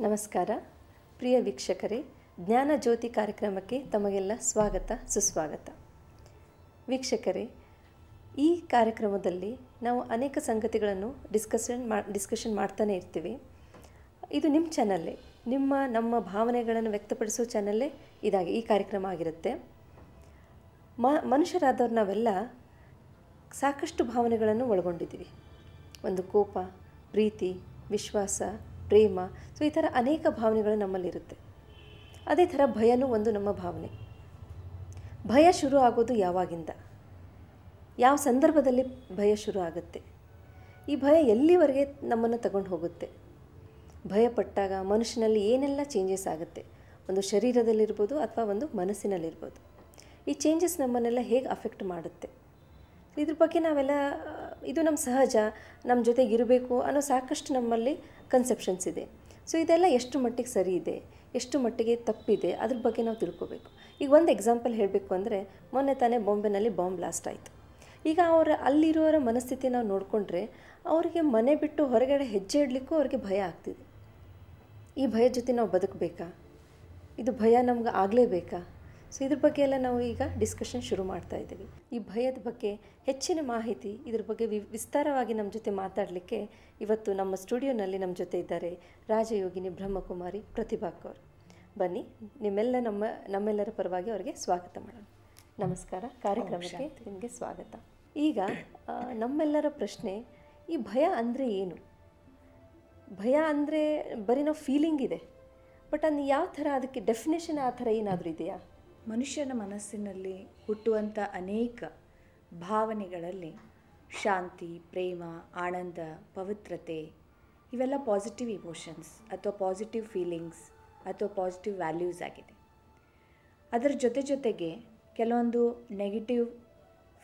ನಮಸ್ಕಾರ ಪ್ರಿಯ ವೀಕ್ಷಕರೇ, ಜ್ಞಾನ ಜ್ಯೋತಿ ಕಾರ್ಯಕ್ರಮಕ್ಕೆ ತಮಗೆಲ್ಲ ಸ್ವಾಗತ ಸುಸ್ವಾಗತ. ವೀಕ್ಷಕರೇ, ಈ ಕಾರ್ಯಕ್ರಮದಲ್ಲಿ ನಾವು ಅನೇಕ ಸಂಗತಿಗಳನ್ನು ಡಿಸ್ಕಷನ್ ಮಾಡ್ತಾನೆ ಇರ್ತೀವಿ. ಇದು ನಿಮ್ಮ ಚಾನಲ್ಲೇ, ನಮ್ಮ ಭಾವನೆಗಳನ್ನು ವ್ಯಕ್ತಪಡಿಸೋ ಚಾನಲ್ಲೇ ಈ ಕಾರ್ಯಕ್ರಮ ಆಗಿರುತ್ತೆ. ಮನುಷ್ಯರಾದವ್ರು ನಾವೆಲ್ಲ ಸಾಕಷ್ಟು ಭಾವನೆಗಳನ್ನು ಒಳಗೊಂಡಿದ್ದೀವಿ. ಒಂದು ಕೋಪ, ಪ್ರೀತಿ, ವಿಶ್ವಾಸ, ಪ್ರೇಮ, ಸೊ ಈ ಥರ ಅನೇಕ ಭಾವನೆಗಳು ನಮ್ಮಲ್ಲಿರುತ್ತೆ. ಅದೇ ಥರ ಭಯನೂ ಒಂದು ನಮ್ಮ ಭಾವನೆ. ಭಯ ಶುರು ಆಗೋದು ಯಾವಾಗಿಂದ, ಯಾವ ಸಂದರ್ಭದಲ್ಲಿ ಭಯ ಶುರು ಆಗುತ್ತೆ, ಈ ಭಯ ಎಲ್ಲಿವರೆಗೆ ನಮ್ಮನ್ನು ತಗೊಂಡು ಹೋಗುತ್ತೆ, ಭಯಪಟ್ಟಾಗ ಮನುಷ್ಯನಲ್ಲಿ ಏನೆಲ್ಲ ಚೇಂಜಸ್ ಆಗುತ್ತೆ, ಒಂದು ಶರೀರದಲ್ಲಿರ್ಬೋದು ಅಥವಾ ಒಂದು ಮನಸ್ಸಿನಲ್ಲಿರ್ಬೋದು. ಈ ಚೇಂಜಸ್ ನಮ್ಮನ್ನೆಲ್ಲ ಹೇಗೆ ಅಫೆಕ್ಟ್ ಮಾಡುತ್ತೆ, ಇದ್ರ ಬಗ್ಗೆ ನಾವೆಲ್ಲ ಇದು ನಮ್ಮ ಸಹಜ, ನಮ್ಮ ಜೊತೆಗೆ ಇರಬೇಕು ಅನ್ನೋ ಸಾಕಷ್ಟು ನಮ್ಮಲ್ಲಿ ಕನ್ಸೆಪ್ಷನ್ಸ್ ಇದೆ. ಸೊ ಇದೆಲ್ಲ ಎಷ್ಟು ಮಟ್ಟಿಗೆ ಸರಿ ಇದೆ, ಎಷ್ಟು ಮಟ್ಟಿಗೆ ತಪ್ಪಿದೆ, ಅದ್ರ ಬಗ್ಗೆ ನಾವು ತಿಳ್ಕೋಬೇಕು. ಈಗ ಒಂದು ಎಕ್ಸಾಂಪಲ್ ಹೇಳಬೇಕು ಅಂದರೆ, ಮೊನ್ನೆ ತಾನೇ ಬಾಂಬೆನಲ್ಲಿ ಬಾಂಬ್ ಬ್ಲಾಸ್ಟ್ ಆಯಿತು. ಈಗ ಅಲ್ಲಿರೋರ ಮನಸ್ಥಿತಿ ನಾವು ನೋಡಿಕೊಂಡ್ರೆ ಅವರಿಗೆ ಮನೆ ಬಿಟ್ಟು ಹೊರಗಡೆ ಹೆಜ್ಜೆ ಇಡಲಿಕ್ಕೂ ಅವ್ರಿಗೆ ಭಯ ಆಗ್ತಿದೆ. ಈ ಭಯದ ಜೊತೆ ನಾವು ಬದುಕಬೇಕಾ, ಇದು ಭಯ ನಮ್ಗೆ ಆಗಲೇಬೇಕಾ? ಸೊ ಇದ್ರ ಬಗ್ಗೆ ಎಲ್ಲ ನಾವು ಈಗ ಡಿಸ್ಕಷನ್ ಶುರು ಮಾಡ್ತಾ ಇದ್ದೀವಿ. ಈ ಭಯದ ಬಗ್ಗೆ ಹೆಚ್ಚಿನ ಮಾಹಿತಿ, ಇದ್ರ ಬಗ್ಗೆ ವಿಸ್ತಾರವಾಗಿ ನಮ್ಮ ಜೊತೆ ಮಾತಾಡಲಿಕ್ಕೆ ಇವತ್ತು ನಮ್ಮ ಸ್ಟುಡಿಯೋನಲ್ಲಿ ನಮ್ಮ ಜೊತೆ ಇದ್ದಾರೆ ರಾಜಯೋಗಿನಿ ಬ್ರಹ್ಮಕುಮಾರಿ ಪ್ರತಿಭಾ ಕೌರ್. ಬನ್ನಿ, ನಮ್ಮೆಲ್ಲರ ಪರವಾಗಿ ಅವರಿಗೆ ಸ್ವಾಗತ ಮಾಡೋಣ. ನಮಸ್ಕಾರ, ಕಾರ್ಯಕ್ರಮಕ್ಕೆ ನಿಮಗೆ ಸ್ವಾಗತ. ಈಗ ನಮ್ಮೆಲ್ಲರ ಪ್ರಶ್ನೆ, ಈ ಭಯ ಅಂದರೆ ಏನು? ಭಯ ಅಂದರೆ ಬರೀ ನಾವು ಫೀಲಿಂಗ್ ಇದೆ, ಬಟ್ ಅದು ಯಾವ ಥರ, ಅದಕ್ಕೆ ಡೆಫಿನೇಷನ್ ಆ ಥರ ಏನಾದರೂ ಇದೆಯಾ? ಮನುಷ್ಯನ ಮನಸ್ಸಿನಲ್ಲಿ ಹುಟ್ಟುವಂಥ ಅನೇಕ ಭಾವನೆಗಳಲ್ಲಿ ಶಾಂತಿ, ಪ್ರೇಮ, ಆನಂದ, ಪವಿತ್ರತೆ ಇವೆಲ್ಲ ಪಾಸಿಟಿವ್ ಇಮೋಷನ್ಸ್ ಅಥವಾ ಪಾಸಿಟಿವ್ ಫೀಲಿಂಗ್ಸ್ ಅಥವಾ ಪಾಸಿಟಿವ್ ವ್ಯಾಲ್ಯೂಸ್ ಆಗಿದೆ. ಅದರ ಜೊತೆಗೆ ಕೆಲವೊಂದು ನೆಗೆಟಿವ್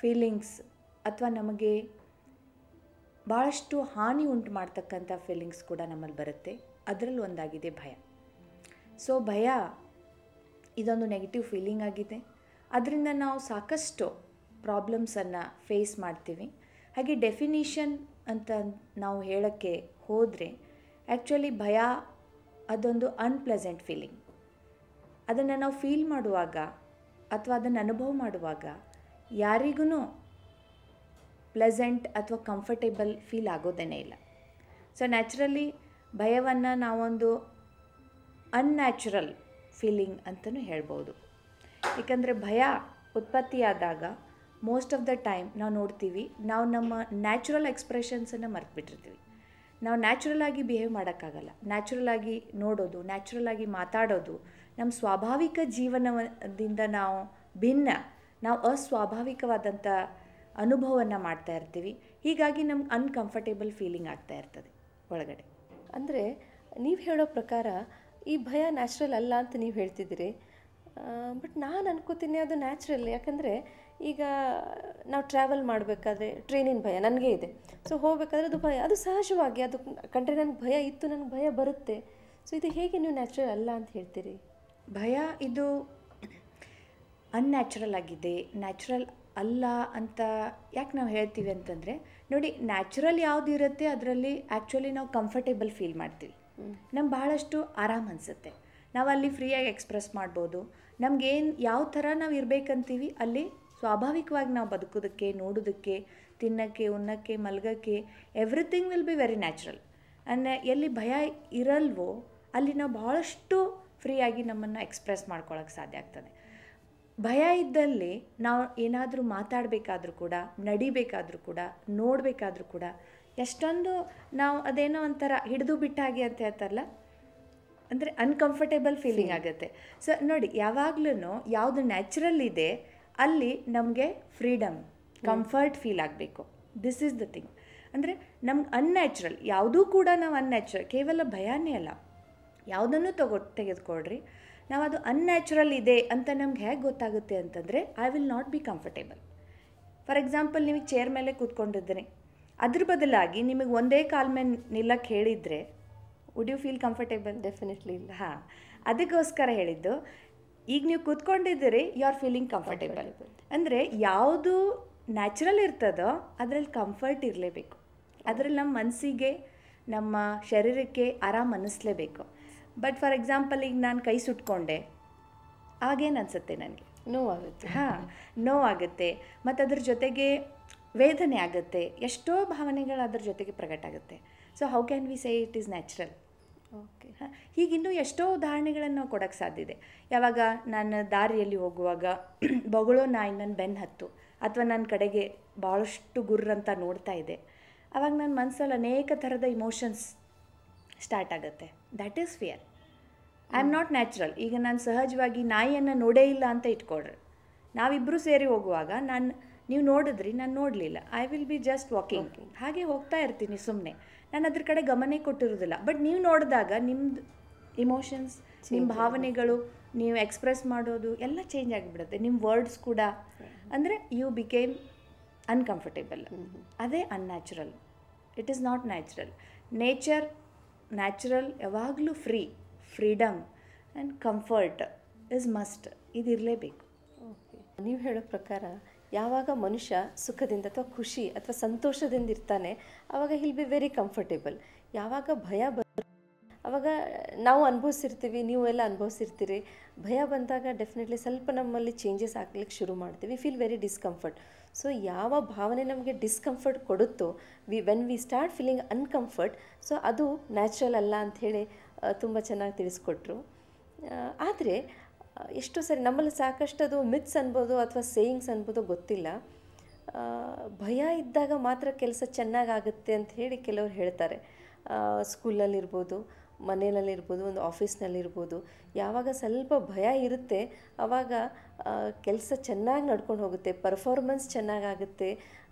ಫೀಲಿಂಗ್ಸ್ ಅಥವಾ ನಮಗೆ ಭಾಳಷ್ಟು ಹಾನಿ ಉಂಟು ಮಾಡ್ತಕ್ಕಂಥ ಫೀಲಿಂಗ್ಸ್ ಕೂಡ ನಮ್ಮಲ್ಲಿ ಬರುತ್ತೆ. ಅದರಲ್ಲಿ ಒಂದಾಗಿದೆ ಭಯ. ಸೊ ಭಯ ಇದೊಂದು ನೆಗೆಟಿವ್ ಫೀಲಿಂಗ್ ಆಗಿದೆ. ಅದರಿಂದ ನಾವು ಸಾಕಷ್ಟು ಪ್ರಾಬ್ಲಮ್ಸನ್ನು ಫೇಸ್ ಮಾಡ್ತೀವಿ. ಹಾಗೆ ಡೆಫಿನಿಷನ್ ಅಂತ ನಾವು ಹೇಳೋಕ್ಕೆ ಹೋದರೆ, ಆ್ಯಕ್ಚುಲಿ ಭಯ ಅದೊಂದು ಅನ್ಪ್ಲೆಸೆಂಟ್ ಫೀಲಿಂಗ್. ಅದನ್ನು ನಾವು ಫೀಲ್ ಮಾಡುವಾಗ ಅಥವಾ ಅದನ್ನು ಅನುಭವ ಮಾಡುವಾಗ ಯಾರಿಗೂ ಪ್ಲೆಸೆಂಟ್ ಅಥವಾ ಕಂಫರ್ಟೇಬಲ್ ಫೀಲ್ ಆಗೋದೇ ಇಲ್ಲ. ಸೊ ನ್ಯಾಚುರಲಿ ಭಯವನ್ನು ನಾವೊಂದು ಅನ್ಯಾಚುರಲ್ ಫೀಲಿಂಗ್ ಅಂತಲೂ ಹೇಳ್ಬೋದು. ಏಕೆಂದರೆ ಭಯ ಉತ್ಪತ್ತಿಯಾದಾಗ ಮೋಸ್ಟ್ ಆಫ್ ದ ಟೈಮ್ ನಾವು ನೋಡ್ತೀವಿ, ನಾವು ನಮ್ಮ ನ್ಯಾಚುರಲ್ ಎಕ್ಸ್ಪ್ರೆಷನ್ಸನ್ನು ಮರೆತುಬಿಟ್ಟಿರ್ತೀವಿ. ನಾವು ನ್ಯಾಚುರಲಾಗಿ ಬಿಹೇವ್ ಮಾಡೋಕ್ಕಾಗಲ್ಲ. ನ್ಯಾಚುರಲಾಗಿ ನೋಡೋದು, ನ್ಯಾಚುರಲಾಗಿ ಮಾತಾಡೋದು, ನಮ್ಮ ಸ್ವಾಭಾವಿಕ ಜೀವನದಿಂದ ನಾವು ಅಸ್ವಾಭಾವಿಕವಾದಂಥ ಅನುಭವವನ್ನು ಮಾಡ್ತಾ ಇರ್ತೀವಿ. ಹೀಗಾಗಿ ನಮ್ಗೆ ಅನ್ಕಂಫರ್ಟೇಬಲ್ ಫೀಲಿಂಗ್ ಆಗ್ತಾ ಇರ್ತದೆ ಒಳಗಡೆ. ಅಂದರೆ ನೀವು ಹೇಳೋ ಪ್ರಕಾರ ಈ ಭಯ ನ್ಯಾಚುರಲ್ ಅಲ್ಲ ಅಂತ ನೀವು ಹೇಳ್ತಿದ್ದೀರಿ. ಬಟ್ ನಾನು ಅನ್ಕೋತೀನಿ ಅದು ನ್ಯಾಚುರಲ್. ಯಾಕಂದರೆ ಈಗ ನಾವು ಟ್ರಾವೆಲ್ ಮಾಡಬೇಕಾದ್ರೆ ಟ್ರೈನಿನ ಭಯ ನನಗೆ ಇದೆ. ಸೊ ಹೋಗಬೇಕಾದ್ರೆ ಅದು ಭಯ, ಅದು ಸಹಜವಾಗಿ, ಅದು ಕಂಡ್ರೆ ನನಗೆ ಭಯ ಇತ್ತು, ನನಗೆ ಭಯ ಬರುತ್ತೆ. ಸೊ ಇದು ಹೇಗೆ ನೀವು ನ್ಯಾಚುರಲ್ ಅಲ್ಲ ಅಂತ ಹೇಳ್ತೀರಿ? ಭಯ ಇದು ಅನ್ಯಾಚುರಲ್ ಆಗಿದೆ, ನ್ಯಾಚುರಲ್ ಅಲ್ಲ ಅಂತ ಯಾಕೆ ನಾವು ಹೇಳ್ತೀವಿ ಅಂತಂದರೆ, ನೋಡಿ, ನ್ಯಾಚುರಲ್ ಯಾವುದು ಇರುತ್ತೆ ಅದರಲ್ಲಿ ಆ್ಯಕ್ಚುಲಿ ನಾವು ಕಂಫರ್ಟೇಬಲ್ ಫೀಲ್ ಮಾಡ್ತೀವಿ. ನಮ್ಗೆ ಭಾಳಷ್ಟು ಆರಾಮ್ ಅನಿಸುತ್ತೆ. ನಾವು ಅಲ್ಲಿ ಫ್ರೀಯಾಗಿ ಎಕ್ಸ್ಪ್ರೆಸ್ ಮಾಡ್ಬೋದು. ನಮಗೇನು ಯಾವ ಥರ ನಾವು ಇರಬೇಕಂತೀವಿ ಅಲ್ಲಿ ಸ್ವಾಭಾವಿಕವಾಗಿ ನಾವು ಬದುಕೋದಕ್ಕೆ, ನೋಡೋದಕ್ಕೆ, ತಿನ್ನೋಕ್ಕೆ, ಉಣ್ಣೋಕ್ಕೆ, ಮಲಗೋಕ್ಕೆ, everything will be very natural. ಎಲ್ಲಿ ಭಯ ಇರಲ್ವೋ ಅಲ್ಲಿ ನಾವು ಭಾಳಷ್ಟು ಫ್ರೀಯಾಗಿ ನಮ್ಮನ್ನು ಎಕ್ಸ್ಪ್ರೆಸ್ ಮಾಡ್ಕೊಳ್ಳೋಕ್ಕೆ ಸಾಧ್ಯ ಆಗ್ತದೆ. ಭಯ ಇದ್ದಲ್ಲಿ ನಾವು ಏನಾದರೂ ಮಾತಾಡಬೇಕಾದ್ರೂ ಕೂಡ, ನಡಿಬೇಕಾದ್ರೂ ಕೂಡ, ನೋಡಬೇಕಾದ್ರೂ ಕೂಡ ಎಷ್ಟೊಂದು ನಾವು ಅದೇನೋ ಒಂಥರ ಹಿಡಿದು ಬಿಟ್ಟಾಗೆ ಅಂತ ಹೇಳ್ತಾರಲ್ಲ, ಅಂದರೆ ಅನ್ಕಂಫರ್ಟೇಬಲ್ ಫೀಲಿಂಗ್ ಆಗುತ್ತೆ. ಸೊ ನೋಡಿ, ಯಾವಾಗಲೂ ಯಾವುದು ನ್ಯಾಚುರಲ್ ಇದೆ ಅಲ್ಲಿ ನಮಗೆ ಫ್ರೀಡಮ್, ಕಂಫರ್ಟ್ ಫೀಲ್ ಆಗಬೇಕು. This is the thing. ಅಂದರೆ ನಮ್ಗೆ ಅನ್ಯಾಚುರಲ್ ಯಾವುದೂ ಕೂಡ ನಾವು ಅನ್ಯಾಚುರಲ್, ಕೇವಲ ಭಯನೇ ಅಲ್ಲ, ಯಾವುದನ್ನು ತೆಗೆದುಕೊಳ್ರಿ, ನಾವು ಅದು ಅನ್ಯಾಚುರಲ್ ಇದೆ ಅಂತ ನಮ್ಗೆ ಹೇಗೆ ಗೊತ್ತಾಗುತ್ತೆ ಅಂತಂದರೆ, I will not B comfortable. For example, ನೀವು ಚೇರ್ ಮೇಲೆ ಕೂತ್ಕೊಂಡಿದ್ದೀನಿ, ಅದ್ರ ಬದಲಾಗಿ ನಿಮಗೆ ಒಂದೇ ಕಾಲ ಮೇಲೆ ನಿಲ್ಲಕ್ಕೆ ಹೇಳಿದರೆ would you feel comfortable? Definitely ಇಲ್ಲ. ಹಾಂ, ಅದಕ್ಕೋಸ್ಕರ ಹೇಳಿದ್ದು. ಈಗ ನೀವು ಕೂತ್ಕೊಂಡಿದ್ದೀರಿ, ಯು ಆರ್ ಫೀಲಿಂಗ್ ಕಂಫರ್ಟೇಬಲ್. ಅಂದರೆ ಯಾವುದು ನ್ಯಾಚುರಲ್ ಇರ್ತದೋ ಅದರಲ್ಲಿ ಕಂಫರ್ಟ್ ಇರಲೇಬೇಕು. ಅದರಲ್ಲಿ ನಮ್ಮ ಮನಸ್ಸಿಗೆ, ನಮ್ಮ ಶರೀರಕ್ಕೆ ಆರಾಮ್ ಅನ್ನಿಸ್ಲೇಬೇಕು. ಬಟ್ ಫಾರ್ ಎಕ್ಸಾಂಪಲ್ ಈಗ ನಾನು ಕೈ ಸುಟ್ಕೊಂಡೆ, ಆಗೇನು ಅನಿಸುತ್ತೆ ನನಗೆ? ನೋವಾಗುತ್ತೆ. ಹಾಂ, ನೋವಾಗುತ್ತೆ. ಮತ್ತು ಅದ್ರ ಜೊತೆಗೆ ವೇದನೆ ಆಗುತ್ತೆ, ಎಷ್ಟೋ ಭಾವನೆಗಳು ಅದ್ರ ಜೊತೆಗೆ ಪ್ರಕಟ ಆಗುತ್ತೆ. So how can we say it is natural? Okay. ಹೀಗಿನ್ನೂ ಎಷ್ಟೋ ಉದಾಹರಣೆಗಳನ್ನು ನಾವು ಕೊಡೋಕ್ಕೆ ಸಾಧ್ಯ ಇದೆ. ಯಾವಾಗ ನಾನು ದಾರಿಯಲ್ಲಿ ಹೋಗುವಾಗ ಬೊಗಳೋ ನಾಯಿ ನನ್ನ ಬೆನ್ನು ಹತ್ತು ಅಥವಾ ನನ್ನ ಕಡೆಗೆ ಭಾಳಷ್ಟು ಗುರ್ರಂತ ನೋಡ್ತಾ ಇದೆ, ಆವಾಗ ನನ್ನ ಮನಸ್ಸಲ್ಲಿ ಅನೇಕ ಥರದ ಇಮೋಷನ್ಸ್ ಸ್ಟಾರ್ಟ್ ಆಗುತ್ತೆ. That is fear. I am not natural. ಈಗ ನಾನು ಸಹಜವಾಗಿ ನಾಯಿಯನ್ನು ನೋಡೇ ಇಲ್ಲ ಅಂತ ಇಟ್ಕೊಳ್ರಿ, ನಾವಿಬ್ಬರೂ ಸೇರಿ ಹೋಗುವಾಗ ನೀವು ನೋಡಿದ್ರಿ, ನಾನು ನೋಡಲಿಲ್ಲ, I will be just walking, ಹಾಗೆ ಹೋಗ್ತಾ ಇರ್ತೀನಿ ಸುಮ್ಮನೆ, ನಾನು ಅದ್ರ ಕಡೆ ಗಮನ ಕೊಟ್ಟಿರೋದಿಲ್ಲ. ಬಟ್ ನೀವು ನೋಡಿದಾಗ ನಿಮ್ಮದು ಇಮೋಷನ್ಸ್, ನಿಮ್ಮ ಭಾವನೆಗಳು, ನೀವು ಎಕ್ಸ್ಪ್ರೆಸ್ ಮಾಡೋದು ಎಲ್ಲ ಚೇಂಜ್ ಆಗಿಬಿಡುತ್ತೆ. ನಿಮ್ಮ ವರ್ಡ್ಸ್ ಕೂಡ, ಅಂದರೆ ಯು ಬಿಕೇಮ್ ಅನ್ಕಂಫರ್ಟೇಬಲ್. ಅದೇ unnatural. It is not natural. Natural ಯಾವಾಗಲೂ freedom and comfort is must. ಇದಿರಲೇಬೇಕು. ಓಕೆ. ನೀವು ಹೇಳೋ ಪ್ರಕಾರ ಯಾವಾಗ ಮನುಷ್ಯ ಸುಖದಿಂದ ಅಥವಾ ಖುಷಿ ಅಥವಾ ಸಂತೋಷದಿಂದ ಇರ್ತಾನೆ, ಆವಾಗ ಹಿಲ್ ಬಿ ವೆರಿ ಕಂಫರ್ಟೇಬಲ್. ಯಾವಾಗ ಭಯ ಆವಾಗ ನಾವು ಅನುಭವಿಸಿರ್ತೀವಿ, ನೀವು ಎಲ್ಲ ಅನುಭವಿಸಿರ್ತೀರಿ. ಭಯ ಬಂದಾಗ ಡೆಫಿನೆಟ್ಲಿ ಸ್ವಲ್ಪ ನಮ್ಮಲ್ಲಿ ಚೇಂಜಸ್ ಆಗ್ಲಿಕ್ಕೆ ಶುರು ಮಾಡ್ತೀವಿ. Feel very discomfort. ಸೊ ಯಾವ ಭಾವನೆ ನಮಗೆ ಡಿಸ್ಕಂಫರ್ಟ್ ಕೊಡುತ್ತೋ, when we start feeling uncomfort, so ಅದು ನ್ಯಾಚುರಲ್ ಅಲ್ಲ ಅಂಥೇಳಿ ತುಂಬ ಚೆನ್ನಾಗಿ ತಿಳಿಸ್ಕೊಟ್ರು. ಆದರೆ ಎಷ್ಟೋ ಸರಿ ನಮ್ಮಲ್ಲಿ ಸಾಕಷ್ಟು ಅದು ಮಿತ್ಸ್ ಅನ್ಬೋದು ಅಥವಾ ಸೇಯಿಂಗ್ಸ್ ಅನ್ಬೋದು ಗೊತ್ತಿಲ್ಲ. ಭಯ ಇದ್ದಾಗ ಮಾತ್ರ ಕೆಲಸ ಚೆನ್ನಾಗಾಗುತ್ತೆ ಅಂತ ಹೇಳಿ ಕೆಲವರು ಹೇಳ್ತಾರೆ. ಸ್ಕೂಲಲ್ಲಿರ್ಬೋದು, ಮನೆಯಲ್ಲಿರ್ಬೋದು, ಒಂದು ಆಫೀಸ್ನಲ್ಲಿರ್ಬೋದು, ಯಾವಾಗ ಸ್ವಲ್ಪ ಭಯ ಇರುತ್ತೆ ಆವಾಗ ಕೆಲಸ ಚೆನ್ನಾಗಿ ನಡ್ಕೊಂಡು ಹೋಗುತ್ತೆ, ಪರ್ಫಾರ್ಮೆನ್ಸ್ ಚೆನ್ನಾಗಾಗುತ್ತೆ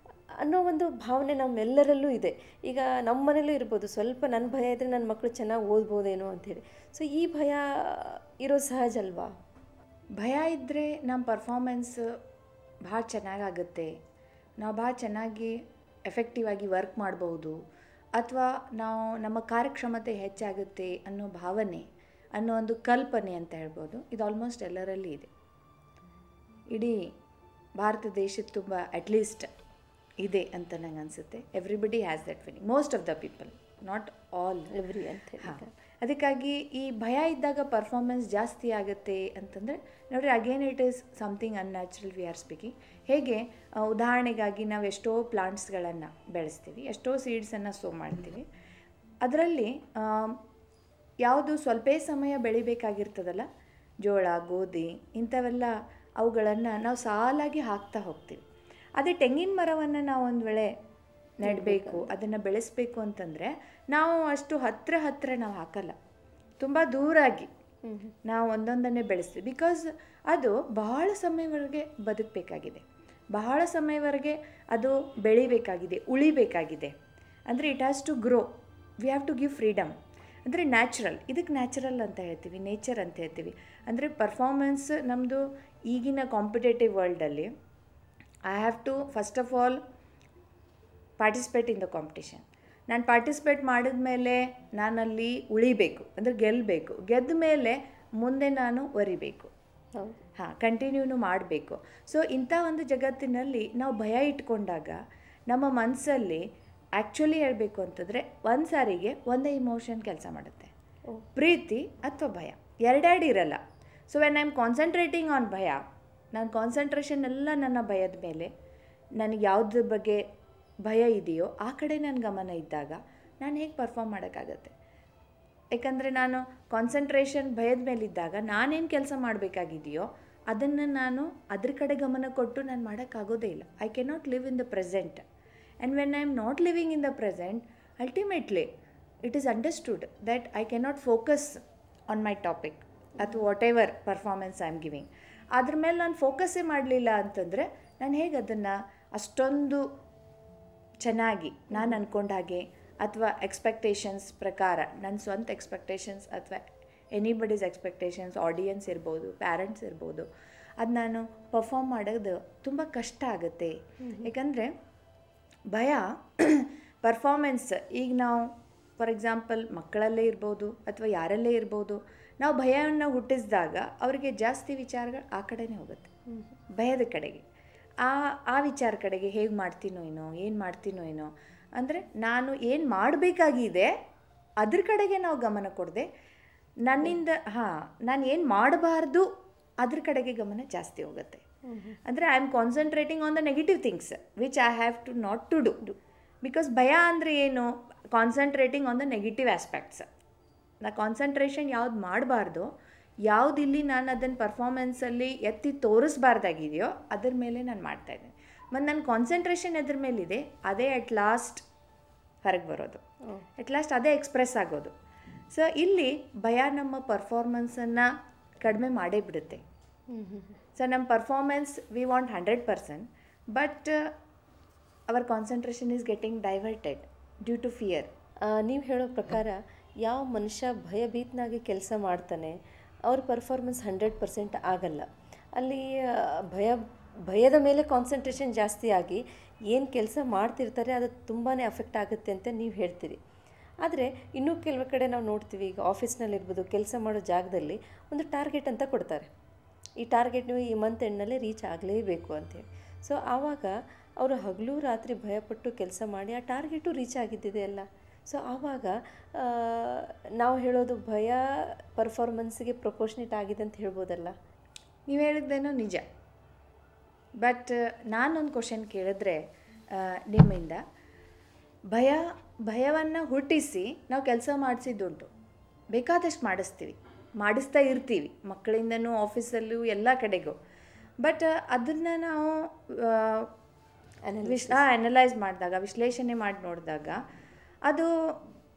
ಅನ್ನೋ ಒಂದು ಭಾವನೆ ನಮ್ಮೆಲ್ಲರಲ್ಲೂ ಇದೆ. ಈಗ ನಮ್ಮ ಮನೇಲೂ ಇರ್ಬೋದು, ಸ್ವಲ್ಪ ನನ್ನ ಭಯ ಇದ್ದರೆ ನನ್ನ ಮಕ್ಕಳು ಚೆನ್ನಾಗಿ ಓದ್ಬೋದೇನೋ ಅಂಥೇಳಿ. ಸೊ ಈ ಭಯ ಇರೋ ಸಹಜ ಅಲ್ವಾ? ಭಯ ಇದ್ದರೆ ನಮ್ಮ ಪರ್ಫಾರ್ಮೆನ್ಸ್ ಭಾಳ ಚೆನ್ನಾಗಾಗುತ್ತೆ, ನಾವು ಭಾಳ ಚೆನ್ನಾಗಿ ಎಫೆಕ್ಟಿವ್ ಆಗಿ ವರ್ಕ್ ಮಾಡ್ಬೋದು, ಅಥವಾ ನಮ್ಮ ಕಾರ್ಯಕ್ಷಮತೆ ಹೆಚ್ಚಾಗುತ್ತೆ ಅನ್ನೋ ಭಾವನೆ, ಅನ್ನೋ ಒಂದು ಕಲ್ಪನೆ ಅಂತ ಹೇಳ್ಬೋದು. ಇದು ಆಲ್ಮೋಸ್ಟ್ ಎಲ್ಲರಲ್ಲಿ ಇದೆ. ಇಡೀ ಭಾರತ ದೇಶದ ತುಂಬ ಅಟ್ಲೀಸ್ಟ್ ಇದೆ ಅಂತ ನಂಗೆ ಅನಿಸುತ್ತೆ. Everybody has that feeling, most of the people, not all, every ಅಂತ. ಹಾಂ, ಅದಕ್ಕಾಗಿ ಈ ಭಯ ಇದ್ದಾಗ ಪರ್ಫಾರ್ಮೆನ್ಸ್ ಜಾಸ್ತಿ ಆಗುತ್ತೆ ಅಂತಂದರೆ ನೋಡಿರಿ, again it is something unnatural we are speaking. ಹೇಗೆ ಉದಾಹರಣೆಗಾಗಿ ನಾವು ಎಷ್ಟೋ ಪ್ಲಾಂಟ್ಸ್ಗಳನ್ನು ಬೆಳೆಸ್ತೀವಿ, ಎಷ್ಟೋ ಸೀಡ್ಸನ್ನು ಸೋ ಮಾಡ್ತೀವಿ. ಅದರಲ್ಲಿ ಯಾವುದು ಸ್ವಲ್ಪ ಸಮಯ ಬೆಳಿಬೇಕಾಗಿರ್ತದಲ್ಲ, ಜೋಳ, ಗೋಧಿ ಇಂಥವೆಲ್ಲ, ಅವುಗಳನ್ನು ನಾವು ಸಾಲಾಗಿ ಹಾಕ್ತಾ ಹೋಗ್ತೀವಿ. ಅದೇ ತೆಂಗಿನ ಮರವನ್ನು ನಾವು ಒಂದು ವೇಳೆ ನೆಡಬೇಕು, ಅದನ್ನು ಬೆಳೆಸಬೇಕು ಅಂತಂದರೆ ನಾವು ಅಷ್ಟು ಹತ್ತಿರ ನಾವು ಹಾಕಲ್ಲ, ತುಂಬ ದೂರಾಗಿ ನಾವು ಒಂದೊಂದನ್ನೇ ಬೆಳೆಸ್ತೀವಿ. ಬಿಕಾಸ್ ಅದು ಬಹಳ ಸಮಯವರೆಗೆ ಬದುಕಬೇಕಾಗಿದೆ, ಬಹಳ ಸಮಯವರೆಗೆ ಅದು ಬೆಳಿಬೇಕಾಗಿದೆ, ಉಳಿಬೇಕಾಗಿದೆ. ಅಂದರೆ it has to grow, V have to give freedom. ಅಂದರೆ ನ್ಯಾಚುರಲ್, ಇದಕ್ಕೆ ನ್ಯಾಚುರಲ್ ಅಂತ ಹೇಳ್ತೀವಿ, ನೇಚರ್ ಅಂತ ಹೇಳ್ತೀವಿ. ಅಂದರೆ ಪರ್ಫಾರ್ಮೆನ್ಸ್ ನಮ್ಮದು ಈಗಿನ competitive ವರ್ಲ್ಡಲ್ಲಿ I have to first of all participate in the competition. ನಾನು ಪಾರ್ಟಿಸಿಪೇಟ್ ಮಾಡಿದ ಮೇಲೆ ನಾನಲ್ಲಿ ಉಳಿಬೇಕು, ಅಂದರೆ ಗೆಲ್ಲಬೇಕು, ಗೆದ್ದ ಮೇಲೆ ಮುಂದೆ ನಾನು ಒರಿಬೇಕು, ಹಾಂ, ಕಂಟಿನ್ಯೂನು ಮಾಡಬೇಕು. ಸೊ ಇಂಥ ಒಂದು ಜಗತ್ತಿನಲ್ಲಿ ನಾವು ಭಯ ಇಟ್ಕೊಂಡಾಗ ನಮ್ಮ ಮನಸ್ಸಲ್ಲಿ ಆ್ಯಕ್ಚುಲಿ ಹೇಳಬೇಕು ಅಂತಂದರೆ ಒಂದು ಸಾರಿಗೆ ಒಂದೇ ಇಮೋಷನ್ ಕೆಲಸ ಮಾಡುತ್ತೆ, ಪ್ರೀತಿ ಅಥವಾ ಭಯ, ಎರಡೆರಡು ಇರಲ್ಲ. So when I am concentrating on ಭಯ, ನಾನು ಕಾನ್ಸಂಟ್ರೇಷನ್ ಎಲ್ಲ ನನ್ನ ಭಯದ ಮೇಲೆ, ನನಗೆ ಯಾವುದ್ರ ಬಗ್ಗೆ ಭಯ ಇದೆಯೋ ಆ ಕಡೆ ನನ್ನ ಗಮನ ಇದ್ದಾಗ ನಾನು ಹೇಗೆ ಪರ್ಫಾರ್ಮ್ ಮಾಡೋಕ್ಕಾಗತ್ತೆ? ಯಾಕಂದರೆ ನಾನು ಕಾನ್ಸಂಟ್ರೇಷನ್ ಭಯದ ಮೇಲಿದ್ದಾಗ ನಾನೇನು ಕೆಲಸ ಮಾಡಬೇಕಾಗಿದೆಯೋ ಅದನ್ನು ನಾನು ಅದ್ರ ಕಡೆ ಗಮನ ಕೊಟ್ಟು ನಾನು ಮಾಡೋಕ್ಕಾಗೋದೇ ಇಲ್ಲ. I cannot live in the present. And when I am not living in the present, ultimately it is understood that I cannot focus on my topic ಅಥವಾ whatever performance I am giving. ಅದ್ರ ಮೇಲೆ ನಾನು ಫೋಕಸ್ಸೇ ಮಾಡಲಿಲ್ಲ ಅಂತಂದರೆ ನಾನು ಹೇಗೆ ಅದನ್ನು ಅಷ್ಟೊಂದು ಚೆನ್ನಾಗಿ ನಾನು ಅಂದ್ಕೊಂಡ ಹಾಗೆ ಅಥವಾ ಎಕ್ಸ್ಪೆಕ್ಟೇಷನ್ಸ್ ಪ್ರಕಾರ, ನನ್ನ ಸ್ವಂತ ಎಕ್ಸ್ಪೆಕ್ಟೇಷನ್ಸ್ ಅಥವಾ ಎನಿಬಡೀಸ್ ಎಕ್ಸ್ಪೆಕ್ಟೇಷನ್ಸ್, ಆಡಿಯನ್ಸ್ ಇರ್ಬೋದು, ಪ್ಯಾರೆಂಟ್ಸ್ ಇರ್ಬೋದು, ಅದು ನಾನು ಪರ್ಫಾರ್ಮ್ ಮಾಡೋದು ತುಂಬ ಕಷ್ಟ ಆಗುತ್ತೆ. ಯಾಕಂದರೆ ಭಯ ಪರ್ಫಾರ್ಮೆನ್ಸ್, ಈಗ ನಾವು ಫಾರ್ ಎಕ್ಸಾಂಪಲ್ ಮಕ್ಕಳಲ್ಲೇ ಇರ್ಬೋದು ಅಥವಾ ಯಾರಲ್ಲೇ ಇರ್ಬೋದು, ನಾವು ಭಯವನ್ನು ಹುಟ್ಟಿಸಿದಾಗ ಅವರಿಗೆ ಜಾಸ್ತಿ ವಿಚಾರಗಳು ಆ ಕಡೆನೇ ಹೋಗುತ್ತೆ, ಭಯದ ಕಡೆಗೆ, ಆ ವಿಚಾರ ಕಡೆಗೆ. ಹೇಗೆ ಮಾಡ್ತೀನೋ ಏನೋ, ಏನು ಮಾಡ್ತೀನೋ ಏನೋ, ಅಂದರೆ ನಾನು ಏನು ಮಾಡಬೇಕಾಗಿದೆ ಅದ್ರ ಕಡೆಗೆ ನಾವು ಗಮನ ಕೊಡದೆ ನನ್ನಿಂದ ನಾನು ಏನು ಮಾಡಬಾರ್ದು ಅದ್ರ ಕಡೆಗೆ ಗಮನ ಜಾಸ್ತಿ ಹೋಗುತ್ತೆ. ಅಂದರೆ I am concentrating on the negative things which I have to not to do. Because ಭಯ ಅಂದರೆ ಏನು? Concentrating on the negative aspects. ನಾ ಕಾನ್ಸಂಟ್ರೇಷನ್ ಯಾವ್ದು ಮಾಡಬಾರ್ದು, ಯಾವ್ದು ಇಲ್ಲಿ ನಾನು ಅದನ್ನು ಪರ್ಫಾರ್ಮೆನ್ಸಲ್ಲಿ ಎತ್ತಿ ತೋರಿಸ್ಬಾರ್ದಾಗಿದೆಯೋ ಅದ್ರ ಮೇಲೆ ನಾನು ಮಾಡ್ತಾಯಿದ್ದೀನಿ. ಮತ್ತು ನನ್ನ ಕಾನ್ಸಂಟ್ರೇಷನ್ ಎದ್ರ ಮೇಲಿದೆ ಅದೇ ಅಟ್ ಲಾಸ್ಟ್ ಹೊರಗೆ ಬರೋದು, ಅಟ್ ಲಾಸ್ಟ್ ಅದೇ ಎಕ್ಸ್ಪ್ರೆಸ್ ಆಗೋದು. ಸೊ ಇಲ್ಲಿ ಭಯ ನಮ್ಮ ಪರ್ಫಾರ್ಮೆನ್ಸನ್ನು ಕಡಿಮೆ ಮಾಡೇ ಬಿಡುತ್ತೆ. ಸೊ ನಮ್ಮ performance we want 100%, but our concentration is getting diverted due to fear. ನೀವು ಹೇಳೋ ಪ್ರಕಾರ ಯಾವ ಮನುಷ್ಯ ಭಯಭೀತನಾಗಿ ಕೆಲಸ ಮಾಡ್ತಾನೆ ಅವ್ರ ಪರ್ಫಾರ್ಮೆನ್ಸ್ 100% ಆಗಲ್ಲ. ಅಲ್ಲಿ ಭಯದ ಮೇಲೆ ಕಾನ್ಸಂಟ್ರೇಷನ್ ಜಾಸ್ತಿ ಆಗಿ ಏನು ಕೆಲಸ ಮಾಡ್ತಿರ್ತಾರೆ ಅದು ತುಂಬಾ ಅಫೆಕ್ಟ್ ಆಗುತ್ತೆ ಅಂತ ನೀವು ಹೇಳ್ತೀರಿ. ಆದರೆ ಇನ್ನೂ ಕೆಲವು ಕಡೆ ನಾವು ನೋಡ್ತೀವಿ, ಈಗ ಆಫೀಸ್ನಲ್ಲಿರ್ಬೋದು, ಕೆಲಸ ಮಾಡೋ ಜಾಗದಲ್ಲಿ ಒಂದು ಟಾರ್ಗೆಟ್ ಅಂತ ಕೊಡ್ತಾರೆ. ಈ ಟಾರ್ಗೆಟ್ ನೀವು ಈ ಮಂತ್ ಎಂಡ್ನಲ್ಲೇ ರೀಚ್ ಆಗಲೇಬೇಕು ಅಂತೇಳಿ. ಸೊ ಆವಾಗ ಅವರು ಹಗಲು ರಾತ್ರಿ ಭಯಪಟ್ಟು ಕೆಲಸ ಮಾಡಿ ಆ ಟಾರ್ಗೆಟು ರೀಚ್ ಆಗಿದ್ದಿದೆ ಅಲ್ಲ. ಸೊ ಆವಾಗ ನಾವು ಹೇಳೋದು ಭಯ ಪರ್ಫಾರ್ಮೆನ್ಸ್ಗೆ ಪ್ರಪೋರ್ಷನೇಟ್ ಆಗಿದೆ ಅಂತ ಹೇಳ್ಬೋದಲ್ಲ? ನೀವು ಹೇಳಿದ್ದೇನೋ ನಿಜ. ಬಟ್ ನಾನೊಂದು ಕ್ವಶನ್ ಕೇಳಿದ್ರೆ ನಿಮ್ಮಿಂದ, ಭಯವನ್ನು ಹುಟ್ಟಿಸಿ ನಾವು ಕೆಲಸ ಮಾಡಿಸಿದ್ದುಂಟು, ಬೇಕಾದಷ್ಟು ಮಾಡಿಸ್ತಾ ಇರ್ತೀವಿ, ಮಕ್ಕಳಿಂದನೂ ಆಫೀಸಲ್ಲೂ ಎಲ್ಲ ಕಡೆಗೂ. ಬಟ್ ಅದನ್ನು ನಾವು ಅನಲೈಸ್ ಮಾಡಿದಾಗ, ವಿಶ್ಲೇಷಣೆ ಮಾಡಿ ನೋಡಿದಾಗ, ಅದು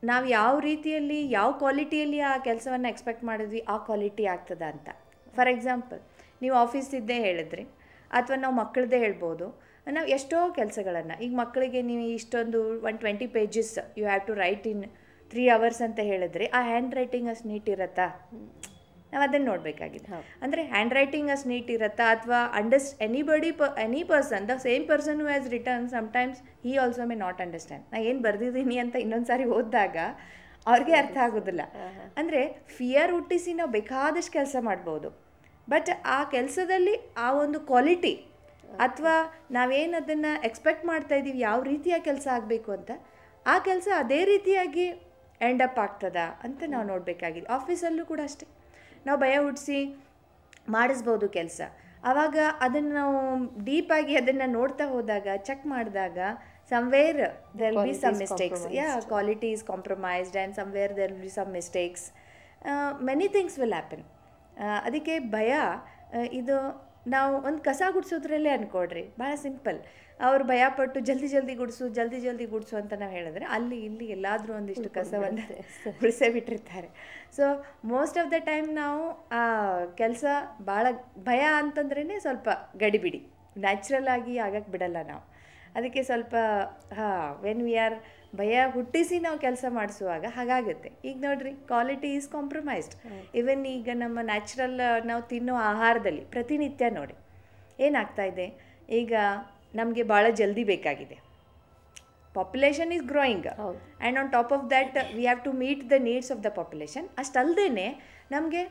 ನಾವು ಯಾವ ರೀತಿಯಲ್ಲಿ, ಯಾವ ಕ್ವಾಲಿಟಿಯಲ್ಲಿ ಆ ಕೆಲಸವನ್ನು ಎಕ್ಸ್ಪೆಕ್ಟ್ ಮಾಡಿದ್ವಿ ಆ ಕ್ವಾಲಿಟಿ ಆಗ್ತದ ಅಂತ. ಫಾರ್ ಎಕ್ಸಾಂಪಲ್, ನೀವು ಆಫೀಸಿದ್ದೇ ಹೇಳಿದ್ರಿ, ಅಥವಾ ನಾವು ಮಕ್ಕಳದ್ದೇ ಹೇಳ್ಬೋದು. ನಾವು ಎಷ್ಟೋ ಕೆಲಸಗಳನ್ನು, ಈಗ ಮಕ್ಕಳಿಗೆ ನೀವು ಇಷ್ಟೊಂದು 120 pages you have to write in 3 hours ಅಂತ ಹೇಳಿದ್ರೆ, ಆ ಹ್ಯಾಂಡ್ ರೈಟಿಂಗ್ ಅಷ್ಟು ನೀಟ್ ಇರತ್ತಾ? ನಾವು ಅದನ್ನು ನೋಡಬೇಕಾಗಿದೆ. ಅಂದರೆ ಹ್ಯಾಂಡ್ ರೈಟಿಂಗ್ ಅಷ್ಟು ನೀಟ್ ಇರತ್ತಾ, ಅಥವಾ any person, the same person who has return, sometimes he also may not understand. ನಾ ಏನು ಬರೆದಿದ್ದೀನಿ ಅಂತ ಇನ್ನೊಂದು ಸಾರಿ ಓದಿದಾಗ ಅವ್ರಿಗೆ ಅರ್ಥ ಆಗೋದಿಲ್ಲ. ಅಂದರೆ ಫಿಯರ್ ಹುಟ್ಟಿಸಿ ನಾವು ಬೇಕಾದಷ್ಟು ಕೆಲಸ ಮಾಡ್ಬೋದು, ಬಟ್ ಆ ಕೆಲಸದಲ್ಲಿ ಆ ಒಂದು ಕ್ವಾಲಿಟಿ ಅಥವಾ ನಾವೇನು ಅದನ್ನು ಎಕ್ಸ್ಪೆಕ್ಟ್ ಮಾಡ್ತಾಯಿದ್ದೀವಿ ಯಾವ ರೀತಿಯ ಕೆಲಸ ಆಗಬೇಕು ಅಂತ, ಆ ಕೆಲಸ ಅದೇ ರೀತಿಯಾಗಿ ಎಂಡ್ ಅಪ್ ಆಗ್ತದ ಅಂತ ನಾವು ನೋಡಬೇಕಾಗಿದೆ. ಆಫೀಸಲ್ಲೂ ಕೂಡ ಅಷ್ಟೇ, ನಾವು ಭಯ ಹುಟ್ಟಿಸಿ ಮಾಡಿಸ್ಬೋದು ಕೆಲಸ. ಆವಾಗ ಅದನ್ನು ನಾವು ಡೀಪಾಗಿ ಅದನ್ನು ನೋಡ್ತಾ ಹೋದಾಗ, ಚೆಕ್ ಮಾಡಿದಾಗ, somewhere there will be some mistakes. Quality is compromised and somewhere there will be some mistakes. Many things will happen. ಅದಕ್ಕೆ ಭಯ ಇದು ನಾವು ಒಂದು ಕಸ ಗುಡಿಸೋದ್ರಲ್ಲೇ ಅಂದ್ಕೊಡ್ರಿ, ಭಾಳ ಸಿಂಪಲ್. ಅವ್ರು ಭಯಪಟ್ಟು ಜಲ್ದಿ ಗುಡಿಸು ಅಂತ ನಾವು ಹೇಳಿದ್ರೆ ಅಲ್ಲಿ ಇಲ್ಲಿ ಎಲ್ಲಾದರೂ ಒಂದಿಷ್ಟು ಕಸವನ್ನು ಗುಡಿಸೇ ಬಿಟ್ಟಿರ್ತಾರೆ. So most of the time ನಾವು ಆ ಕೆಲಸ ಭಾಳ ಭಯ ಅಂತಂದ್ರೇ ಸ್ವಲ್ಪ ಗಡಿಬಿಡಿ, ನ್ಯಾಚುರಲ್ ಆಗಿ ಆಗಕ್ಕೆ ಬಿಡಲ್ಲ ನಾವು. ಅದಕ್ಕೆ ಸ್ವಲ್ಪ ವೆನ್ ವಿ ಆರ್ ಭಯ ಹುಟ್ಟಿಸಿ ನಾವು ಕೆಲಸ ಮಾಡಿಸುವಾಗ ಹಾಗಾಗುತ್ತೆ. ಈಗ ನೋಡ್ರಿ, ಕ್ವಾಲಿಟಿ ಈಸ್ ಕಾಂಪ್ರಮೈಸ್ಡ್. ಈವನ್ ಈಗ ನಮ್ಮ ನ್ಯಾಚುರಲ್ ನಾವು ತಿನ್ನೋ ಆಹಾರದಲ್ಲಿ ಪ್ರತಿನಿತ್ಯ ನೋಡಿ ಏನಾಗ್ತಾಯಿದೆ, ಈಗ ನಮಗೆ ಭಾಳ ಜಲ್ದಿ ಬೇಕಾಗಿದೆ. Population is growing and on top of that we have to meet the needs of the population. ಅಷ್ಟಲ್ಲದೆ ನಮಗೆ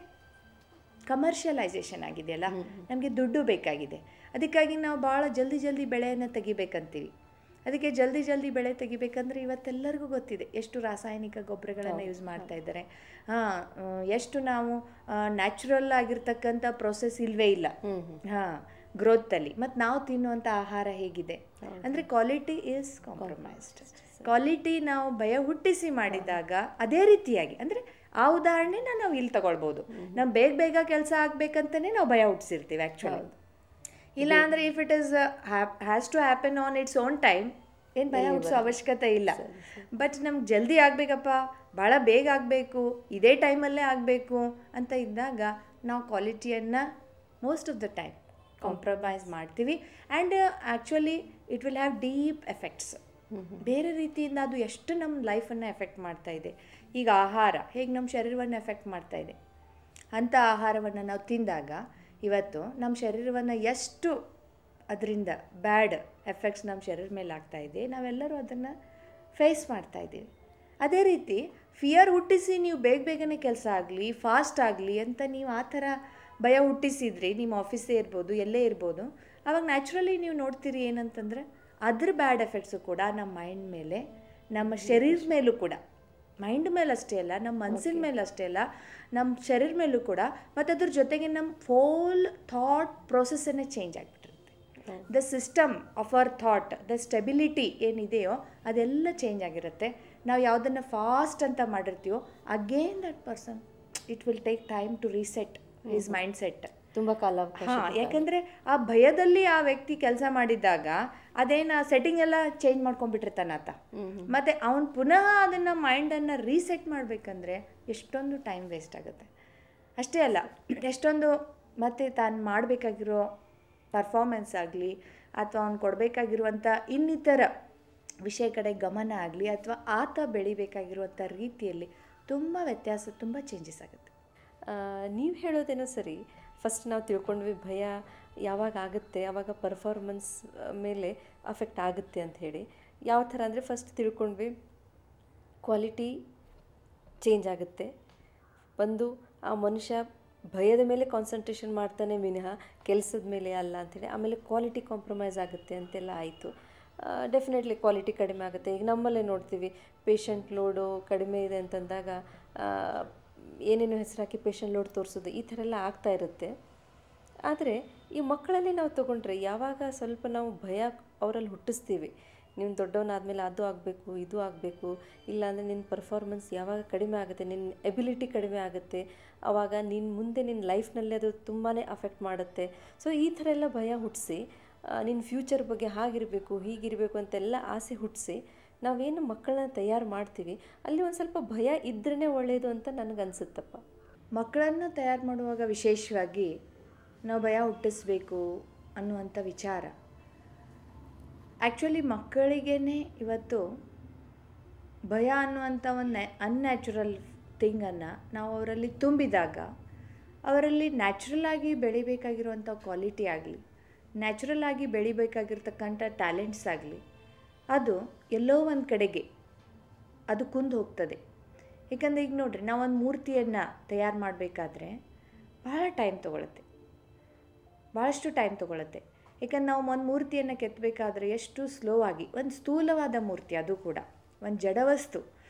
ಕಮರ್ಷಿಯಲೈಸೇಷನ್ ಆಗಿದೆಯಲ್ಲ, ನಮಗೆ ದುಡ್ಡು ಬೇಕಾಗಿದೆ. ಅದಕ್ಕಾಗಿ ನಾವು ಭಾಳ ಜಲ್ದಿ ಬೆಳೆಯನ್ನು ತೆಗಿಬೇಕಂತೀವಿ. ಅದಕ್ಕೆ ಜಲ್ದಿ ಬೆಳೆ ತೆಗಿಬೇಕಂದ್ರೆ ಇವತ್ತೆಲ್ಲರಿಗೂ ಗೊತ್ತಿದೆ ಎಷ್ಟು ರಾಸಾಯನಿಕ ಗೊಬ್ಬರಗಳನ್ನು ಯೂಸ್ ಮಾಡ್ತಾ ಇದ್ದಾರೆ. ಎಷ್ಟು ನಾವು ನ್ಯಾಚುರಲ್ ಆಗಿರ್ತಕ್ಕಂಥ ಪ್ರೊಸೆಸ್ ಇಲ್ಲವೇ ಇಲ್ಲ ಗ್ರೋತಲ್ಲಿ. ಮತ್ತು ನಾವು ತಿನ್ನುವಂಥ ಆಹಾರ ಹೇಗಿದೆ ಅಂದರೆ ಕ್ವಾಲಿಟಿ ಈಸ್ ಕಾಂಪ್ರಮೈಸ್ಡ್. ಕ್ವಾಲಿಟಿ ನಾವು ಭಯ ಹುಟ್ಟಿಸಿ ಮಾಡಿದಾಗ ಅದೇ ರೀತಿಯಾಗಿ, ಅಂದರೆ ಆ ಉದಾಹರಣೆನ ನಾವು ಇಲ್ಲಿ ತಗೊಳ್ಬೋದು. ನಾವು ಬೇಗ ಕೆಲಸ ಆಗಬೇಕಂತಲೇ ನಾವು ಭಯ ಹುಟ್ಟಿಸಿರ್ತೀವಿ ಆ್ಯಕ್ಚುಲಿ. ಇಲ್ಲ ಅಂದರೆ if it is has to happen on its own time, ಏನು ಭಯ ಹುಟ್ಟಿಸೋ ಅವಶ್ಯಕತೆ ಇಲ್ಲ. ಬಟ್ ನಮ್ಗೆ ಜಲ್ದಿ ಆಗಬೇಕಪ್ಪ, ಭಾಳ ಬೇಗ ಆಗಬೇಕು, ಇದೇ ಟೈಮಲ್ಲೇ ಆಗಬೇಕು ಅಂತ ಇದ್ದಾಗ ನಾವು ಕ್ವಾಲಿಟಿಯನ್ನು most of the time compromise ಮಾಡ್ತೀವಿ. And actually it will have deep effects. ಬೇರೆ ರೀತಿಯಿಂದ ಅದು ಎಷ್ಟು ನಮ್ಮ ಲೈಫನ್ನು ಎಫೆಕ್ಟ್ ಮಾಡ್ತಾಯಿದೆ. ಈಗ ಆಹಾರ ಹೇಗೆ ನಮ್ಮ ಶರೀರವನ್ನು ಎಫೆಕ್ಟ್ ಮಾಡ್ತಾಯಿದೆ, ಅಂಥ ಆಹಾರವನ್ನು ನಾವು ತಿಂದಾಗ ಇವತ್ತು ನಮ್ಮ ಶರೀರವನ್ನು ಎಷ್ಟು ಅದರಿಂದ ಬ್ಯಾಡ್ ಎಫೆಕ್ಟ್ಸ್ ನಮ್ಮ ಶರೀರ ಮೇಲೆ ಆಗ್ತಾಯಿದೆ, ನಾವೆಲ್ಲರೂ ಅದನ್ನು ಫೇಸ್ ಮಾಡ್ತಾಯಿದ್ದೀವಿ. ಅದೇ ರೀತಿ ಫಿಯರ್ ಹುಟ್ಟಿಸಿ ನೀವು ಬೇಗನೆ ಕೆಲಸ ಆಗಲಿ, ಫಾಸ್ಟ್ ಆಗಲಿ ಅಂತ ನೀವು ಆ ಥರ ಭಯ ಹುಟ್ಟಿಸಿದ್ರಿ, ನಿಮ್ಮ ಆಫೀಸೇ ಇರ್ಬೋದು, ಎಲ್ಲೇ ಇರ್ಬೋದು, ಆವಾಗ ನ್ಯಾಚುರಲಿ ನೀವು ನೋಡ್ತೀರಿ ಏನಂತಂದರೆ ಅದ್ರ ಬ್ಯಾಡ್ ಎಫೆಕ್ಟ್ಸು ಕೂಡ ನಮ್ಮ ಮೈಂಡ್ ಮೇಲೆ, ನಮ್ಮ ಶರೀರದ ಮೇಲೂ ಕೂಡ ಮೈಂಡ್ ಮೇಲೆ ಅಷ್ಟೇ ಅಲ್ಲ, ನಮ್ಮ ಮನಸ್ಸಿನ ಮೇಲೆ ಅಷ್ಟೇ ಅಲ್ಲ, ನಮ್ಮ ಶರೀರ ಮೇಲೂ ಕೂಡ. ಮತ್ತು ಅದ್ರ ಜೊತೆಗೆ ನಮ್ಮ ಹೋಲ್ ಥಾಟ್ ಪ್ರೊಸೆಸ್ಸನ್ನೇ ಚೇಂಜ್ ಆಗಿಬಿಟ್ಟಿರುತ್ತೆ. The system of our thought, the stability ಏನಿದೆಯೋ ಅದೆಲ್ಲ ಚೇಂಜ್ ಆಗಿರುತ್ತೆ. ನಾವು ಯಾವುದನ್ನು ಫಾಸ್ಟ್ ಅಂತ ಮಾಡಿರ್ತೀವೋ again that person it will take time to reset his mind set. ತುಂಬ ಕಾಲ. ಹಾಂ, ಯಾಕಂದರೆ ಆ ಭಯದಲ್ಲಿ ಆ ವ್ಯಕ್ತಿ ಕೆಲಸ ಮಾಡಿದಾಗ ಅದೇನು ಸೆಟ್ಟಿಂಗ್ ಎಲ್ಲ ಚೇಂಜ್ ಮಾಡ್ಕೊಂಡ್ಬಿಟ್ಟಿರ್ತಾನೆ ಆತ. ಮತ್ತು ಅವ್ನು ಪುನಃ ಅದನ್ನು ಮೈಂಡನ್ನು ರೀಸೆಟ್ ಮಾಡಬೇಕಂದ್ರೆ ಎಷ್ಟೊಂದು ಟೈಮ್ ವೇಸ್ಟ್ ಆಗುತ್ತೆ. ಅಷ್ಟೇ ಅಲ್ಲ, ಎಷ್ಟೊಂದು ಮತ್ತು ತಾನು ಮಾಡಬೇಕಾಗಿರೋ ಪರ್ಫಾರ್ಮೆನ್ಸ್ ಆಗಲಿ ಅಥವಾ ಅವ್ನು ಕೊಡಬೇಕಾಗಿರುವಂಥ ಇನ್ನಿತರ ವಿಷಯ ಕಡೆ ಗಮನ ಆಗಲಿ ಅಥವಾ ಆತ ಬೆಳಿಬೇಕಾಗಿರುವಂಥ ರೀತಿಯಲ್ಲಿ ತುಂಬ ವ್ಯತ್ಯಾಸ, ತುಂಬ ಚೇಂಜಸ್ ಆಗುತ್ತೆ. ನೀವು ಹೇಳೋದೇನೋ ಸರಿ. ಫಸ್ಟ್ ನಾವು ತಿಳ್ಕೊಂಡ್ವಿ ಭಯ ಯಾವಾಗ ಆಗುತ್ತೆ, ಆವಾಗ ಪರ್ಫಾರ್ಮೆನ್ಸ್ ಮೇಲೆ ಅಫೆಕ್ಟ್ ಆಗುತ್ತೆ ಅಂತ ಹೇಳಿ. ಯಾವ ಥರ ಅಂದರೆ ಫಸ್ಟ್ ತಿಳ್ಕೊಂಡ್ವಿ ಕ್ವಾಲಿಟಿ ಚೇಂಜ್ ಆಗುತ್ತೆ. ಒಂದು ಆ ಮನುಷ್ಯ ಭಯದ ಮೇಲೆ ಕಾನ್ಸಂಟ್ರೇಷನ್ ಮಾಡ್ತಾನೆ ವಿನಃ ಕೆಲಸದ ಮೇಲೆ ಅಲ್ಲ ಅಂಥೇಳಿ. ಆಮೇಲೆ ಕ್ವಾಲಿಟಿ ಕಾಂಪ್ರಮೈಸ್ ಆಗುತ್ತೆ ಅಂತೆಲ್ಲ ಆಯಿತು. ಡೆಫಿನೆಟ್ಲಿ ಕ್ವಾಲಿಟಿ ಕಡಿಮೆ ಆಗುತ್ತೆ. ಈಗ ನಮ್ಮಲ್ಲೇ ನೋಡ್ತೀವಿ, ಪೇಷಂಟ್ ಲೋಡು ಕಡಿಮೆ ಇದೆ ಅಂತಂದಾಗ ಏನೇನೋ ಹೆಸರು ಹಾಕಿ ಪೇಷಂಟ್ ಲೋಡ್ ತೋರಿಸೋದು, ಈ ಥರ ಎಲ್ಲ ಆಗ್ತಾ ಇರುತ್ತೆ. ಆದರೆ ಈ ಮಕ್ಕಳಲ್ಲಿ ನಾವು ತೊಗೊಂಡ್ರೆ ಯಾವಾಗ ಸ್ವಲ್ಪ ನಾವು ಭಯ ಅವರಲ್ಲಿ ಹುಟ್ಟಿಸ್ತೀವಿ, ನೀನು ದೊಡ್ಡವನಾದಮೇಲೆ ಅದು ಆಗಬೇಕು, ಇದು ಆಗಬೇಕು, ಇಲ್ಲಾಂದರೆ ನಿನ್ನ ಪರ್ಫಾರ್ಮೆನ್ಸ್ ಯಾವಾಗ ಕಡಿಮೆ ಆಗುತ್ತೆ, ನಿನ್ನ ಎಬಿಲಿಟಿ ಕಡಿಮೆ ಆಗುತ್ತೆ, ಆವಾಗ ನಿನ್ನ ಮುಂದೆ ನಿನ್ನ ಲೈಫ್ನಲ್ಲಿ ಅದು ತುಂಬಾ ಅಫೆಕ್ಟ್ ಮಾಡುತ್ತೆ. ಸೊ ಈ ಥರ ಎಲ್ಲ ಭಯ ಹುಟ್ಟಿಸಿ ನಿನ್ನ ಫ್ಯೂಚರ್ ಬಗ್ಗೆ ಹಾಗಿರಬೇಕು ಹೀಗಿರಬೇಕು ಅಂತೆಲ್ಲ ಆಸೆ ಹುಟ್ಟಿಸಿ ನಾವೇನು ಮಕ್ಕಳನ್ನ ತಯಾರು ಮಾಡ್ತೀವಿ ಅಲ್ಲಿ ಒಂದು ಸ್ವಲ್ಪ ಭಯ ಇದ್ರೇ ಒಳ್ಳೆಯದು ಅಂತ ನನಗನ್ಸುತ್ತಪ್ಪ. ಮಕ್ಕಳನ್ನು ತಯಾರು ಮಾಡುವಾಗ ವಿಶೇಷವಾಗಿ ನಾವು ಭಯ ಹುಟ್ಟಿಸ್ಬೇಕು ಅನ್ನುವಂಥ ವಿಚಾರ ಆ್ಯಕ್ಚುಲಿ ಮಕ್ಕಳಿಗೇ ಇವತ್ತು ಭಯ ಅನ್ನುವಂಥ ಒಂದು ಅನ್ಯಾಚುರಲ್ ಥಿಂಗನ್ನು ನಾವು ಅವರಲ್ಲಿ ತುಂಬಿದಾಗ ಅವರಲ್ಲಿ ನ್ಯಾಚುರಲ್ ಆಗಿ ಬೆಳಿಬೇಕಾಗಿರುವಂಥ ಕ್ವಾಲಿಟಿ ಆಗಲಿ, ನ್ಯಾಚುರಲ್ ಆಗಿ ಬೆಳಿಬೇಕಾಗಿರ್ತಕ್ಕಂಥ ಟ್ಯಾಲೆಂಟ್ಸ್ ಆಗಲಿ, ಅದು ಎಲ್ಲೋ ಒಂದು ಕಡೆಗೆ ಅದು ಕುಂದು ಹೋಗ್ತದೆ. ಏಕೆಂದರೆ ಈಗ ನೋಡಿರಿ, ನಾವೊಂದು ಮೂರ್ತಿಯನ್ನು ತಯಾರು ಮಾಡಬೇಕಾದ್ರೆ ಭಾಳ ಟೈಮ್ ತೊಗೊಳುತ್ತೆ, ಭಾಳಷ್ಟು ಟೈಮ್ ತೊಗೊಳುತ್ತೆ. ಏಕೆಂದ್ರೆ ನಾವು ಒಂದು ಮೂರ್ತಿಯನ್ನು ಕೆತ್ತಬೇಕಾದ್ರೆ ಎಷ್ಟು ಸ್ಲೋ ಆಗಿ, ಒಂದು ಸ್ಥೂಲವಾದ ಮೂರ್ತಿ ಅದು ಕೂಡ ಒಂದು ಜಡವಸ್ತು,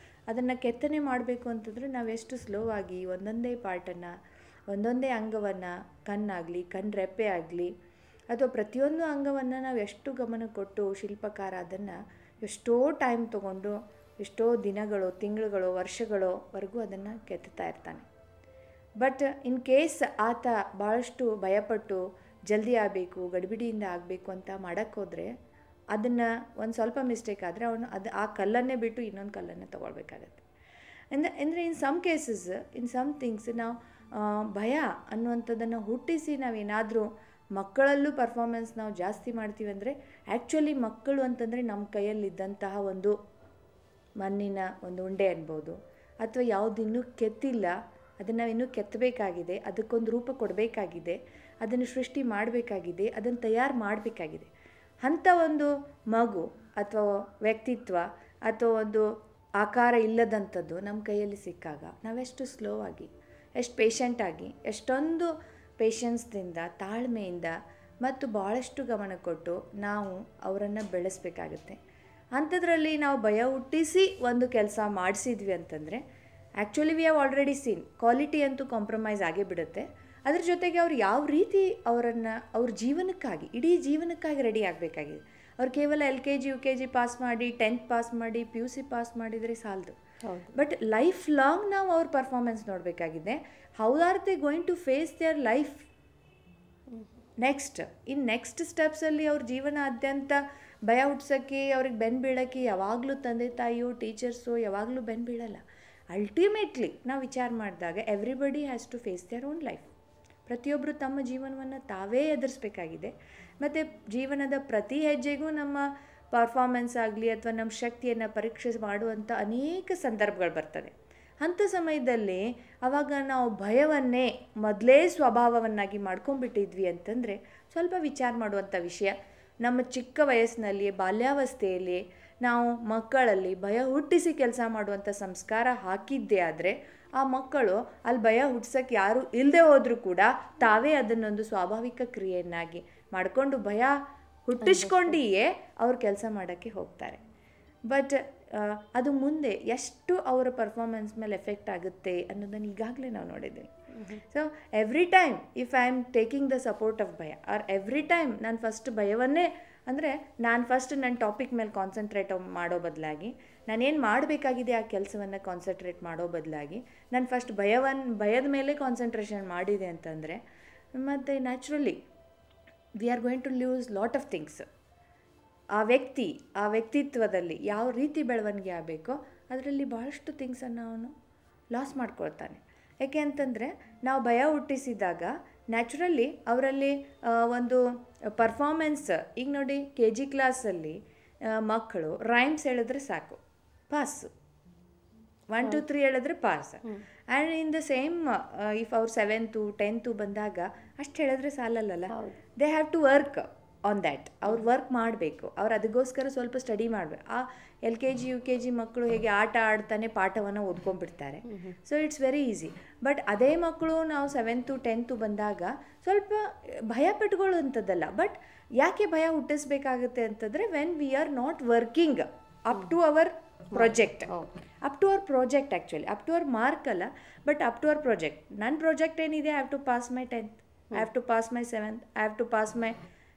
ಅದನ್ನು ಕೆತ್ತನೆ ಮಾಡಬೇಕು ಅಂತಂದರೆ ನಾವು ಎಷ್ಟು ಸ್ಲೋ ಆಗಿ ಒಂದೊಂದೇ ಪಾರ್ಟನ್ನು, ಒಂದೊಂದೇ ಅಂಗವನ್ನು, ಕಣ್ಣಾಗಲಿ ಕಣ್ಣರೆಪ್ಪೆ ಆಗಲಿ ಅಥವಾ ಪ್ರತಿಯೊಂದು ಅಂಗವನ್ನು ನಾವು ಎಷ್ಟು ಗಮನ ಕೊಟ್ಟು ಶಿಲ್ಪಕಾರ ಅದನ್ನು ಎಷ್ಟೋ ಟೈಮ್ ತೊಗೊಂಡು ಎಷ್ಟೋ ದಿನಗಳು, ತಿಂಗಳುಗಳು, ವರ್ಷಗಳವರೆಗೂ ಅದನ್ನು ಕೆತ್ತುತ್ತಾ ಇರ್ತಾನೆ. ಬಟ್ ಇನ್ ಕೇಸ್ ಆತ ಭಾಳಷ್ಟು ಭಯಪಟ್ಟು ಜಲ್ದಿ ಆಗಬೇಕು, ಗಡಿಬಿಡಿಯಿಂದ ಆಗಬೇಕು ಅಂತ ಮಾಡೋಕ್ಕೋದ್ರೆ ಅದನ್ನು ಒಂದು ಸ್ವಲ್ಪ ಮಿಸ್ಟೇಕ್ ಆದರೆ ಅವನು ಆ ಕಲ್ಲನ್ನೇ ಬಿಟ್ಟು ಇನ್ನೊಂದು ಕಲ್ಲನ್ನು ತೊಗೊಳ್ಬೇಕಾಗತ್ತೆ. ಅಂದರೆ in some cases, in some things ನಾವು ಭಯ ಅನ್ನುವಂಥದ್ದನ್ನು ಹುಟ್ಟಿಸಿ ನಾವೇನಾದರೂ ಮಕ್ಕಳಲ್ಲೂ ಪರ್ಫಾರ್ಮೆನ್ಸ್ ನಾವು ಜಾಸ್ತಿ ಮಾಡ್ತೀವಿ ಅಂದರೆ ಆ್ಯಕ್ಚುಲಿ ಮಕ್ಕಳು ಅಂತಂದರೆ ನಮ್ಮ ಕೈಯಲ್ಲಿದ್ದಂತಹ ಒಂದು ಮಣ್ಣಿನ ಒಂದು ಉಂಡೆ ಅನ್ಬೋದು, ಅಥವಾ ಯಾವುದಿನ್ನೂ ಕೆತ್ತಿಲ್ಲ ಅದನ್ನು ನಾವು ಇನ್ನೂ ಕೆತ್ತಬೇಕಾಗಿದೆ, ಅದಕ್ಕೊಂದು ರೂಪ ಕೊಡಬೇಕಾಗಿದೆ, ಅದನ್ನು ಸೃಷ್ಟಿ ಮಾಡಬೇಕಾಗಿದೆ, ಅದನ್ನು ತಯಾರು ಮಾಡಬೇಕಾಗಿದೆ. ಅಂಥ ಒಂದು ಮಗು ಅಥವಾ ವ್ಯಕ್ತಿತ್ವ ಅಥವಾ ಒಂದು ಆಕಾರ ಇಲ್ಲದಂಥದ್ದು ನಮ್ಮ ಕೈಯಲ್ಲಿ ಸಿಕ್ಕಾಗ ನಾವೆಷ್ಟು ಸ್ಲೋ ಆಗಿ, ಎಷ್ಟು ಪೇಷಂಟಾಗಿ, ಎಷ್ಟೊಂದು ಪೇಷನ್ಸ್ದಿಂದ, ತಾಳ್ಮೆಯಿಂದ ಮತ್ತು ಭಾಳಷ್ಟು ಗಮನ ಕೊಟ್ಟು ನಾವು ಅವರನ್ನು ಬೆಳೆಸಬೇಕಾಗುತ್ತೆ. ಅಂಥದ್ರಲ್ಲಿ ನಾವು ಭಯ ಹುಟ್ಟಿಸಿ ಒಂದು ಕೆಲಸ ಮಾಡಿಸಿದ್ವಿ ಅಂತಂದರೆ actually we have already scene quality ಅಂತೂ ಕಾಂಪ್ರಮೈಸ್ ಆಗೇ ಬಿಡುತ್ತೆ. ಅದ್ರ ಜೊತೆಗೆ ಅವ್ರು ಯಾವ ರೀತಿ ಅವರನ್ನು ಅವ್ರ ಜೀವನಕ್ಕಾಗಿ, ಇಡೀ ಜೀವನಕ್ಕಾಗಿ ರೆಡಿ ಆಗಬೇಕಾಗಿದೆ. ಅವ್ರು ಕೇವಲ LKG UKG ಪಾಸ್ ಮಾಡಿ, 10th ಪಾಸ್ ಮಾಡಿ, PUC ಪಾಸ್ ಮಾಡಿದರೆ ಸಾಲದು. ಬಟ್ ಲೈಫ್ ಲಾಂಗ್ ನಾವು ಅವ್ರ ಪರ್ಫಾರ್ಮೆನ್ಸ್ ನೋಡಬೇಕಾಗಿದೆ. How are they going to face their life next ಸ್ಟೆಪ್ಸಲ್ಲಿ ಅವ್ರ ಜೀವನಾದ್ಯಂತ ಭಯ ಹುಟ್ಸೋಕ್ಕೆ, ಅವ್ರಿಗೆ ಬೆನ್ನು ಬೀಳೋಕ್ಕೆ ಯಾವಾಗಲೂ ತಂದೆ ತಾಯಿಯೋ ಟೀಚರ್ಸೋ ಯಾವಾಗಲೂ ಬೆನ್ನು ಬೀಳಲ್ಲ. ಅಲ್ಟಿಮೇಟ್ಲಿ ನಾವು ವಿಚಾರ ಮಾಡಿದಾಗ everybody has to face their own life. ಪ್ರತಿಯೊಬ್ಬರು ತಮ್ಮ ಜೀವನವನ್ನು ತಾವೇ ಎದುರಿಸಬೇಕಾಗಿದೆ. ಮತ್ತು ಜೀವನದ ಪ್ರತಿ ಹೆಜ್ಜೆಗೂ ನಮ್ಮ ಪರ್ಫಾರ್ಮೆನ್ಸ್ ಆಗಲಿ ಅಥವಾ ನಮ್ಮ ಶಕ್ತಿಯನ್ನು ಪರೀಕ್ಷೆ ಮಾಡುವಂಥ ಅನೇಕ ಸಂದರ್ಭಗಳು ಬರ್ತದೆ. ಅಂಥ ಸಮಯದಲ್ಲಿ ಆವಾಗ ನಾವು ಭಯವನ್ನೇ ಮೊದಲೇ ಸ್ವಭಾವವನ್ನಾಗಿ ಮಾಡ್ಕೊಂಡ್ಬಿಟ್ಟಿದ್ವಿ ಅಂತಂದರೆ ಸ್ವಲ್ಪ ವಿಚಾರ ಮಾಡುವಂಥ ವಿಷಯ. ನಮ್ಮ ಚಿಕ್ಕ ವಯಸ್ಸಿನಲ್ಲಿ, ಬಾಲ್ಯಾವಸ್ಥೆಯಲ್ಲಿ ನಾವು ಮಕ್ಕಳಲ್ಲಿ ಭಯ ಹುಟ್ಟಿಸಿ ಕೆಲಸ ಮಾಡುವಂಥ ಸಂಸ್ಕಾರ ಹಾಕಿದ್ದೇ ಆದರೆ ಆ ಮಕ್ಕಳು ಅಲ್ಲಿ ಭಯ ಹುಟ್ಟಿಸೋಕ್ಕೆ ಯಾರೂ ಇಲ್ಲದೆ ಹೋದರೂ ಕೂಡ ತಾವೇ ಅದನ್ನೊಂದು ಸ್ವಾಭಾವಿಕ ಕ್ರಿಯೆಯನ್ನಾಗಿ ಮಾಡಿಕೊಂಡು ಭಯ ಹುಟ್ಟಿಸ್ಕೊಂಡಿಯೇ ಅವ್ರು ಕೆಲಸ ಮಾಡೋಕ್ಕೆ ಹೋಗ್ತಾರೆ. ಬಟ್ ಅದು ಮುಂದೆ ಎಷ್ಟು ಅವರ ಪರ್ಫಾರ್ಮೆನ್ಸ್ ಮೇಲೆ ಎಫೆಕ್ಟ್ ಆಗುತ್ತೆ ಅನ್ನೋದನ್ನು ಈಗಾಗಲೇ ನಾವು ನೋಡಿದ್ದೀವಿ. So every time if I am taking the support of ಭಯ ಆರ್ ಎವ್ರಿ ಟೈಮ್ ನಾನು ಫಸ್ಟ್ ಭಯವನ್ನೇ ಅಂದರೆ ನಾನು ಫಸ್ಟ್ ನನ್ನ ಟಾಪಿಕ್ ಮೇಲೆ ಕಾನ್ಸಂಟ್ರೇಟ್ ಮಾಡೋ ಬದಲಾಗಿ ನಾನೇನು ಮಾಡಬೇಕಾಗಿದೆ ಆ ಕೆಲಸವನ್ನು ಕಾನ್ಸಂಟ್ರೇಟ್ ಮಾಡೋ ಬದಲಾಗಿ ನಾನು ಫಸ್ಟ್ ಭಯದ ಮೇಲೆ ಕಾನ್ಸಂಟ್ರೇಷನ್ ಮಾಡಿದೆ ಅಂತಂದರೆ ಮತ್ತು naturally we are going to lose lot of things. ಆ ವ್ಯಕ್ತಿತ್ವದಲ್ಲಿ ಯಾವ ರೀತಿ ಬೆಳವಣಿಗೆ ಆಗಬೇಕೋ ಅದರಲ್ಲಿ ಭಾಳಷ್ಟು ಥಿಂಗ್ಸನ್ನು ಅವನು ಲಾಸ್ ಮಾಡ್ಕೊಳ್ತಾನೆ. ಯಾಕೆ ಅಂತಂದರೆ ನಾವು ಭಯ ಹುಟ್ಟಿಸಿದಾಗ ನ್ಯಾಚುರಲಿ ಅವರಲ್ಲಿ ಒಂದು ಪರ್ಫಾರ್ಮೆನ್ಸ್, ಈಗ ನೋಡಿ KG ಕ್ಲಾಸಲ್ಲಿ ಮಕ್ಕಳು ರೈಮ್ಸ್ ಹೇಳಿದ್ರೆ ಸಾಕು, ಪಾಸು, 1 2 3 ಹೇಳಿದ್ರೆ pass. And in the same if ಅವ್ರು 7th 10th ಬಂದಾಗ ಅಷ್ಟು ಹೇಳಿದ್ರೆ ಸಾಲಲ್ಲ. They have to work on that. ಅವ್ರು ವರ್ಕ್ ಮಾಡಬೇಕು, ಅವ್ರು ಅದಕ್ಕೋಸ್ಕರ ಸ್ವಲ್ಪ ಸ್ಟಡಿ ಮಾಡಬೇಕು. ಆ LKG UKG ಮಕ್ಕಳು ಹೇಗೆ ಆಟ ಆಡ್ತಾನೆ ಪಾಠವನ್ನು ಓದ್ಕೊಂಡ್ಬಿಡ್ತಾರೆ. So it's very easy. But ಅದೇ ಮಕ್ಕಳು ನಾವು 7th 10th ಬಂದಾಗ ಸ್ವಲ್ಪ ಭಯ ಪಟ್ಕೊಳ್ಳುವಂಥದ್ದಲ್ಲ. ಬಟ್ ಯಾಕೆ ಭಯ ಹುಟ್ಟಿಸ್ಬೇಕಾಗುತ್ತೆ ಅಂತಂದರೆ when we are not working up to our project, up to our project actually up to our mark ಅಲ್ಲ, but up to our project. ನನ್ನ ಪ್ರಾಜೆಕ್ಟ್ ಏನಿದೆ, I have to pass my 10th, I have to pass my 7th, I have to pass my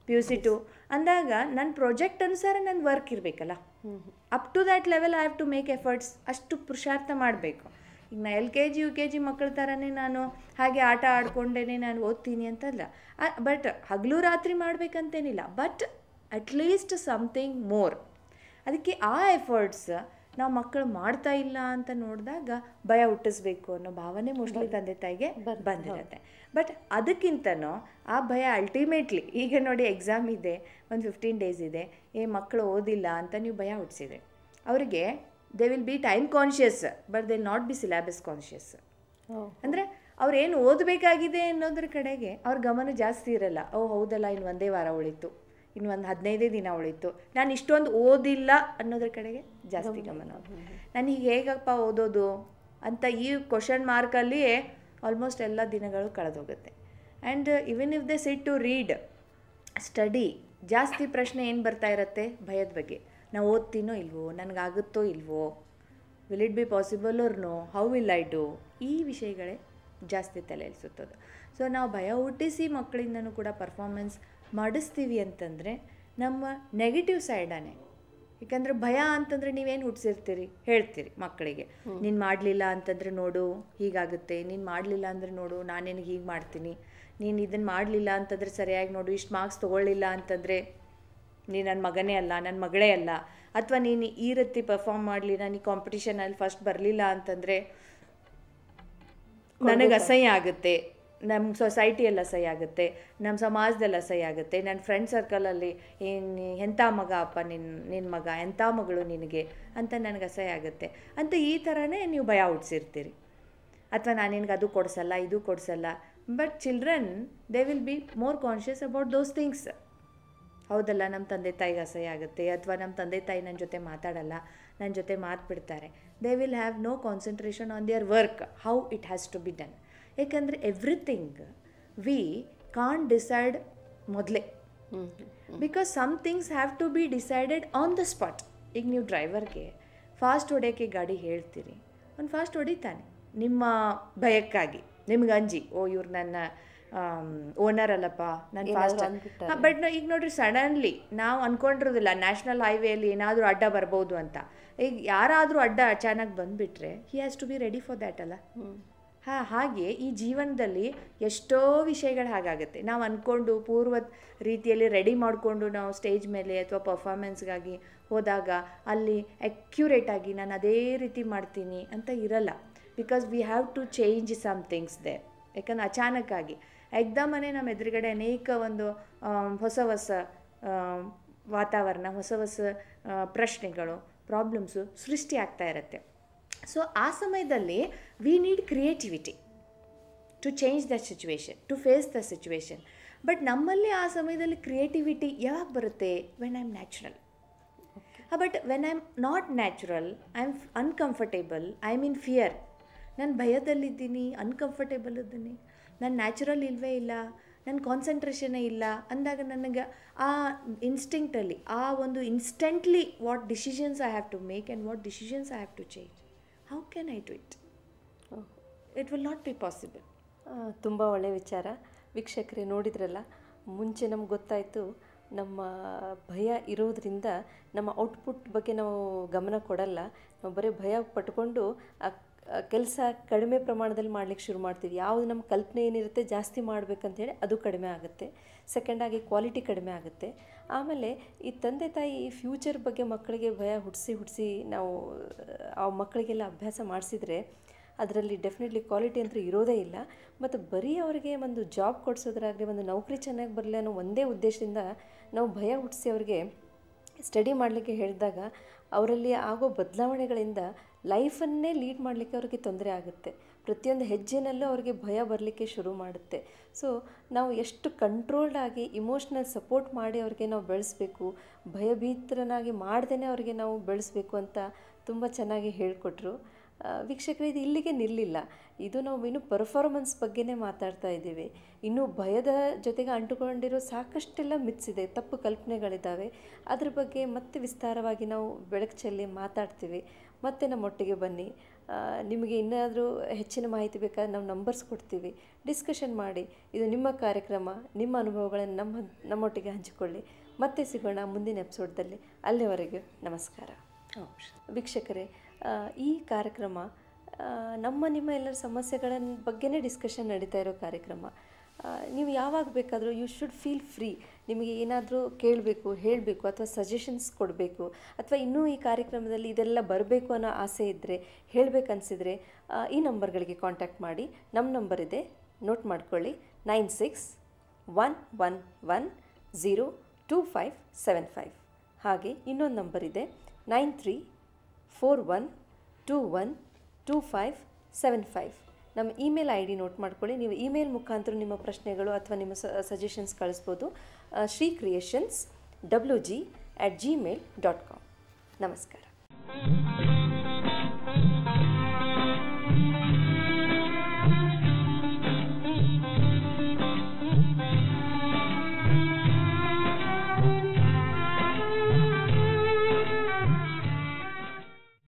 PUC 2 ಅಂದಾಗ ನನ್ನ project ಅನುಸಾರ ನನ್ನ work ಇರಬೇಕಲ್ಲ. Up to that level I have to make efforts. ಅಷ್ಟು ಪುರುಷಾರ್ಥ ಮಾಡಬೇಕು. ಈಗ ನಾ LKG UKG ಮಕ್ಕಳ ಥರನೇ ನಾನು ಹಾಗೆ ಆಟ ಆಡ್ಕೊಂಡೇ ನಾನು ಓದ್ತೀನಿ ಅಂತಲ್ಲ. ಬಟ್ ಹಗಲು ರಾತ್ರಿ ಮಾಡಬೇಕಂತೇನಿಲ್ಲ, ಬಟ್ ಅಟ್ಲೀಸ್ಟ್ ಸಮಥಿಂಗ್ ಮೋರ್. ಅದಕ್ಕೆ ಆ ಎಫರ್ಟ್ಸ್ ನಾವು ಮಕ್ಕಳು ಮಾಡ್ತಾ ಇಲ್ಲ ಅಂತ ನೋಡಿದಾಗ ಭಯ ಹುಟ್ಟಿಸ್ಬೇಕು ಅನ್ನೋ ಭಾವನೆ ಮೋಸ್ಟ್ಲಿ ತಂದೆ ತಾಯಿಗೆ ಬಂದಿರುತ್ತೆ. ಬಟ್ ಅದಕ್ಕಿಂತನೂ ಆ ಭಯ ಅಲ್ಟಿಮೇಟ್ಲಿ, ಈಗ ನೋಡಿ ಎಕ್ಸಾಮ್ ಇದೆ, ಒಂದು 15 days ಇದೆ, ಮಕ್ಕಳು ಓದಿಲ್ಲ ಅಂತ ನೀವು ಭಯ ಹುಟ್ಟಿಸಿದೆ, ಅವರಿಗೆ they will B time conscious but they not be syllabus conscious. ಅಂದರೆ ಅವ್ರೇನು ಓದಬೇಕಾಗಿದೆ ಅನ್ನೋದ್ರ ಕಡೆಗೆ ಅವ್ರ ಗಮನ ಜಾಸ್ತಿ ಇರಲ್ಲ. ಹೌದಲ್ಲ, ಇನ್ನು ಒಂದೇ ವಾರ ಉಳಿತು, ಇನ್ನು ಒಂದು 15 ದಿನ ಉಳಿತು, ನಾನು ಇಷ್ಟೊಂದು ಓದಿಲ್ಲ ಅನ್ನೋದ್ರ ಕಡೆಗೆ ಜಾಸ್ತಿ ಗಮನ. ನಾನು ಈಗ ಹೇಗಪ್ಪ ಓದೋದು ಅಂತ ಈ ಕ್ವಶನ್ ಮಾರ್ಕಲ್ಲಿ ಆಲ್ಮೋಸ್ಟ್ ಎಲ್ಲ ದಿನಗಳು ಕಳೆದೋಗುತ್ತೆ. And even if they sit to read study, ಜಾಸ್ತಿ ಪ್ರಶ್ನೆ ಏನು ಬರ್ತಾ ಇರುತ್ತೆ ಭಯದ ಬಗ್ಗೆ. ನಾವು ಓದ್ತೀನೋ ಇಲ್ವೋ, ನನಗಾಗುತ್ತೋ ಇಲ್ವೋ, will it be possible or no, how will I do, ಈ ವಿಷಯಗಳೇ ಜಾಸ್ತಿ ತಲೆಯಲ್ಲಿ ಸುತ್ತೋದು. ಸೊ ನಾವು ಭಯ ಹುಟ್ಟಿಸಿ ಮಕ್ಕಳಿಂದನೂ ಕೂಡ ಪರ್ಫಾರ್ಮೆನ್ಸ್ ಮಾಡಿಸ್ತೀವಿ ಅಂತಂದರೆ ನಮ್ಮ ನೆಗೆಟಿವ್ ಸೈಡಾನೆ. ಯಾಕಂದರೆ ಭಯ ಅಂತಂದರೆ ನೀವೇನು ಹುಟ್ಟಿಸಿರ್ತೀರಿ, ಹೇಳ್ತೀರಿ ಮಕ್ಕಳಿಗೆ, ನೀನು ಮಾಡಲಿಲ್ಲ ಅಂತಂದರೆ ನೋಡು ಹೀಗಾಗುತ್ತೆ, ನೀನು ಮಾಡಲಿಲ್ಲ ಅಂದರೆ ನೋಡು ನಾನು ನಿನಗೆ ಹೀಗೆ ಮಾಡ್ತೀನಿ, ನೀನು ಇದನ್ನು ಮಾಡಲಿಲ್ಲ ಅಂತಂದರೆ ಸರಿಯಾಗಿ ನೋಡು, ಇಷ್ಟು ಮಾರ್ಕ್ಸ್ ತೊಗೊಳ್ಳಿಲ್ಲ ಅಂತಂದರೆ ನೀನು ನನ್ನ ಮಗನೇ ಅಲ್ಲ, ನನ್ನ ಮಗಳೇ ಅಲ್ಲ, ಅಥವಾ ನೀನು ಈ ರೀತಿ ಪರ್ಫಾರ್ಮ್ ಮಾಡಲಿಲ್ಲ, ನೀನು ಕಾಂಪಿಟಿಷನಲ್ಲಿ ಫಸ್ಟ್ ಬರಲಿಲ್ಲ ಅಂತಂದರೆ ನನಗೆ ಅಸಹ್ಯ ಆಗುತ್ತೆ, ನಮ್ಮ ಸೊಸೈಟಿಯಲ್ಲಿ ಅಸಹ್ಯ ಆಗುತ್ತೆ, ನಮ್ಮ ಸಮಾಜದಲ್ಲಿ ಅಸಹ್ಯ ಆಗುತ್ತೆ, ನನ್ನ ಫ್ರೆಂಡ್ ಸರ್ಕಲಲ್ಲಿ ಎಂಥ ಮಗ ಅಪ್ಪ ನಿನ್ನ ಮಗ, ಎಂಥ ಮಗಳು ನಿನಗೆ ಅಂತ ನನಗೆ ಅಸಹ್ಯ ಆಗುತ್ತೆ ಅಂತ ಈ ಥರನೇ ನೀವು ಭಯ ಹುಟ್ಟಿಸಿರ್ತೀರಿ. ಅಥವಾ ನಾನು ನಿನಗೆ ಅದು ಕೊಡಿಸಲ್ಲ, ಇದು ಕೊಡಿಸಲ್ಲ. But children they will be more conscious about those things. ಹೌದಲ್ಲ, ನಮ್ಮ ತಂದೆ ತಾಯಿಗೆ ಅಸಹ್ಯ ಆಗುತ್ತೆ, ಅಥವಾ ನಮ್ಮ ತಂದೆ ತಾಯಿ ನನ್ನ ಜೊತೆ ಮಾತಾಡಲ್ಲ, ನನ್ನ ಜೊತೆ ಮಾತು they will have no concentration on their work, how it has to be done. ಏಕೆಂದರೆ ಎವ್ರಿಥಿಂಗ್ ವಿ ಕಾಂಟ್ ಡಿಸೈಡ್ ಮೊದಲೇ, because some things have to be decided on the spot. ಈಗ ನೀವು ಡ್ರೈವರ್ಗೆ ಫಾಸ್ಟ್ ಹೊಡೆಯೋಕ್ಕೆ ಗಾಡಿ ಹೇಳ್ತೀರಿ, ಅವ್ನು ಫಾಸ್ಟ್ ಹೊಡಿತಾನೆ ನಿಮ್ಮ ಭಯಕ್ಕಾಗಿ, ನಿಮ್ಗೆ ಅಂಜಿ, ಇವ್ರು ನನ್ನ ಓನರ್ ಅಲ್ಲಪ್ಪ, ನಾನು ಫಾಸ್ಟ್. ಬಟ್ ಈಗ ನೋಡ್ರಿ, ಸಡನ್ಲಿ ನಾವು ಅಂದ್ಕೊಂಡಿರೋದಿಲ್ಲ ನ್ಯಾಷನಲ್ ಹೈವೇಲಿ ಏನಾದರೂ ಅಡ್ಡ ಬರ್ಬೋದು ಅಂತ. ಈಗ ಯಾರಾದರೂ ಅಡ್ಡ ಅಚಾನಕ್ ಬಂದುಬಿಟ್ರೆ he has to be ready for that ಅಲ್ಲ. ಹಾಗೆ ಈ ಜೀವನದಲ್ಲಿ ಎಷ್ಟೋ ವಿಷಯಗಳು ಹಾಗಾಗುತ್ತೆ. ನಾವು ಅಂದ್ಕೊಂಡು ಪೂರ್ವ ರೀತಿಯಲ್ಲಿ ರೆಡಿ ಮಾಡಿಕೊಂಡು ನಾವು ಸ್ಟೇಜ್ ಮೇಲೆ ಅಥವಾ ಪರ್ಫಾರ್ಮೆನ್ಸ್ಗಾಗಿ ಹೋದಾಗ ಅಲ್ಲಿ ಅಕ್ಯುರೇಟಾಗಿ ನಾನು ಅದೇ ರೀತಿ ಮಾಡ್ತೀನಿ ಅಂತ ಇರಲ್ಲ. Because we have to change some things ದೇ. ಯಾಕಂದ್ರೆ ಅಚಾನಕ್ಕಾಗಿ ಎಕ್ದಮನೆ ನಮ್ಮ ಎದುರುಗಡೆ ಅನೇಕ ಒಂದು ಹೊಸ ಹೊಸ ವಾತಾವರಣ, ಹೊಸ ಹೊಸ ಪ್ರಶ್ನೆಗಳು, ಪ್ರಾಬ್ಲಮ್ಸು ಸೃಷ್ಟಿ ಆಗ್ತಾ ಇರುತ್ತೆ. ಸೊ ಆ ಸಮಯದಲ್ಲಿ we need creativity to change the situation, to face the situation. But ನಮ್ಮಲ್ಲಿ ಆ ಸಮಯದಲ್ಲಿ ಕ್ರಿಯೇಟಿವಿಟಿ ಯಾವಾಗ ಬರುತ್ತೆ? When I am natural. But when I am not natural, I am uncomfortable, I am in fear. ನಾನು ಭಯದಲ್ಲಿದ್ದೀನಿ, uncomfortable ಇದ್ದೀನಿ, ನಾನು natural ಇಲ್ಲವೇ ಇಲ್ಲ, ನನ್ನ ಕಾನ್ಸಂಟ್ರೇಷನೇ ಇಲ್ಲ ಅಂದಾಗ ನನಗೆ ಆ ಇನ್ಸ್ಟಿಂಕ್ಟಲ್ಲಿ ಆ ಒಂದು instantly what decisions I have to make and what decisions I have to change, how can I do it? It will not be possible. ತುಂಬ ಒಳ್ಳೆಯ ವಿಚಾರ. ವೀಕ್ಷಕರೇ ನೋಡಿದ್ರಲ್ಲ, ಮುಂಚೆ ನಮ್ಗೆ ಗೊತ್ತಾಯಿತು ನಮ್ಮ ಭಯ ಇರೋದ್ರಿಂದ ನಮ್ಮ ಔಟ್ಪುಟ್ ಬಗ್ಗೆ ನಾವು ಗಮನ ಕೊಡಲ್ಲ, ನಾವು ಬರೀ ಭಯ ಪಟ್ಕೊಂಡು ಆ ಕೆಲಸ ಕಡಿಮೆ ಪ್ರಮಾಣದಲ್ಲಿ ಮಾಡ್ಲಿಕ್ಕೆ ಶುರು ಮಾಡ್ತೀವಿ. ಯಾವುದು ನಮ್ಮ ಕಲ್ಪನೆ ಏನಿರುತ್ತೆ ಜಾಸ್ತಿ ಮಾಡಬೇಕಂತೇಳಿ ಅದು ಕಡಿಮೆ ಆಗುತ್ತೆ. ಸೆಕೆಂಡಾಗಿ ಕ್ವಾಲಿಟಿ ಕಡಿಮೆ ಆಗುತ್ತೆ. ಆಮೇಲೆ ಈ ತಂದೆ ತಾಯಿ ಈ ಫ್ಯೂಚರ್ ಬಗ್ಗೆ ಮಕ್ಕಳಿಗೆ ಭಯ ಹುಟ್ಟಿಸಿ ನಾವು ಆ ಮಕ್ಕಳಿಗೆಲ್ಲ ಅಭ್ಯಾಸ ಮಾಡಿಸಿದ್ರೆ ಅದರಲ್ಲಿ ಡೆಫಿನೆಟ್ಲಿ ಕ್ವಾಲಿಟಿ ಅಂತೂ ಇರೋದೇ ಇಲ್ಲ. ಮತ್ತು ಬರೀ ಅವರಿಗೆ ಒಂದು ಜಾಬ್ ಕೊಡಿಸೋದ್ರಾಗಲಿ, ಒಂದು ನೌಕರಿ ಚೆನ್ನಾಗಿ ಬರಲಿ ಅನ್ನೋ ಒಂದೇ ಉದ್ದೇಶದಿಂದ ನಾವು ಭಯ ಹುಟ್ಟಿಸಿ ಅವರಿಗೆ ಸ್ಟಡಿ ಮಾಡಲಿಕ್ಕೆ ಹೇಳಿದಾಗ ಅವರಲ್ಲಿ ಆಗೋ ಬದಲಾವಣೆಗಳಿಂದ ಲೈಫನ್ನೇ ಲೀಡ್ ಮಾಡಲಿಕ್ಕೆ ಅವ್ರಿಗೆ ತೊಂದರೆ ಆಗುತ್ತೆ. ಪ್ರತಿಯೊಂದು ಹೆಜ್ಜೆನಲ್ಲೂ ಅವ್ರಿಗೆ ಭಯ ಬರಲಿಕ್ಕೆ ಶುರು ಮಾಡುತ್ತೆ. ಸೊ ನಾವು ಎಷ್ಟು ಕಂಟ್ರೋಲ್ಡ್ ಆಗಿ ಇಮೋಷ್ನಲ್ ಸಪೋರ್ಟ್ ಮಾಡಿ ಅವ್ರಿಗೆ ನಾವು ಬೆಳೆಸಬೇಕು, ಭಯಭೀತರನಾಗಿ ಮಾಡ್ದೇ ಅವ್ರಿಗೆ ನಾವು ಬೆಳೆಸಬೇಕು ಅಂತ ತುಂಬ ಚೆನ್ನಾಗಿ ಹೇಳಿಕೊಟ್ರು. ವೀಕ್ಷಕರೇ, ಇದು ಇಲ್ಲಿಗೆ ನಿಲ್ಲಿಲ್ಲ. ಇದು ನಾವು ಇನ್ನೂ ಪರ್ಫಾರ್ಮೆನ್ಸ್ ಬಗ್ಗೆನೇ ಮಾತಾಡ್ತಾ ಇದ್ದೀವಿ. ಇನ್ನೂ ಭಯದ ಜೊತೆಗೆ ಅಂಟುಕೊಂಡಿರೋ ಸಾಕಷ್ಟೆಲ್ಲ ಮಿತ್ಸ್ ಇದೆ, ತಪ್ಪು ಕಲ್ಪನೆಗಳಿದ್ದಾವೆ. ಅದ್ರ ಬಗ್ಗೆ ಮತ್ತೆ ವಿಸ್ತಾರವಾಗಿ ನಾವು ಬೆಳಕು ಚೆಲ್ಲಿ ಮಾತಾಡ್ತೀವಿ. ಮತ್ತೆ ನಮ್ಮೊಟ್ಟಿಗೆ ಬನ್ನಿ. ನಿಮಗೆ ಇನ್ನಾದರೂ ಹೆಚ್ಚಿನ ಮಾಹಿತಿ ಬೇಕಾದ್ರೆ ನಾವು ನಂಬರ್ಸ್ ಕೊಡ್ತೀವಿ, ಡಿಸ್ಕಷನ್ ಮಾಡಿ. ಇದು ನಿಮ್ಮ ಕಾರ್ಯಕ್ರಮ, ನಿಮ್ಮ ಅನುಭವಗಳನ್ನು ನಮ್ಮೊಟ್ಟಿಗೆ ಹಂಚಿಕೊಳ್ಳಿ. ಮತ್ತೆ ಸಿಗೋಣ ಮುಂದಿನ ಎಪಿಸೋಡ್ದಲ್ಲಿ. ಅಲ್ಲಿವರೆಗೂ ನಮಸ್ಕಾರ. ವೀಕ್ಷಕರೇ, ಈ ಕಾರ್ಯಕ್ರಮ ನಿಮ್ಮ ಎಲ್ಲರ ಸಮಸ್ಯೆಗಳ ಬಗ್ಗೆನೇ ಡಿಸ್ಕಷನ್ ನಡೀತಾ ಇರೋ ಕಾರ್ಯಕ್ರಮ. ನೀವು ಯಾವಾಗ ಬೇಕಾದರೂ ಯು ಶುಡ್ ಫೀಲ್ ಫ್ರೀ. ನಿಮಗೆ ಏನಾದರೂ ಕೇಳಬೇಕು, ಹೇಳಬೇಕು, ಅಥವಾ ಸಜೆಷನ್ಸ್ ಕೊಡಬೇಕು, ಅಥವಾ ಇನ್ನೂ ಈ ಕಾರ್ಯಕ್ರಮದಲ್ಲಿ ಇದೆಲ್ಲ ಬರಬೇಕು ಅನ್ನೋ ಆಸೆ ಇದ್ದರೆ, ಹೇಳಬೇಕನ್ಸಿದ್ರೆ ಈ ನಂಬರ್ಗಳಿಗೆ ಕಾಂಟ್ಯಾಕ್ಟ್ ಮಾಡಿ. ನಮ್ಮ ನಂಬರ್ ಇದೆ, ನೋಟ್ ಮಾಡ್ಕೊಳ್ಳಿ, 9611102575. ಹಾಗೆ ಇನ್ನೊಂದು ನಂಬರ್ ಇದೆ, 9341212575. ನಮ್ಮ ಇಮೇಲ್ ಐ ಡಿ ನೋಟ್ ಮಾಡ್ಕೊಳ್ಳಿ. ನೀವು ಇಮೇಲ್ ಮುಖಾಂತರ ನಿಮ್ಮ ಪ್ರಶ್ನೆಗಳು ಅಥವಾ ನಿಮ್ಮ ಸಜೆಷನ್ಸ್ ಕಳಿಸ್ಬೋದು. shricreations@gmail.com. ನಮಸ್ಕಾರ.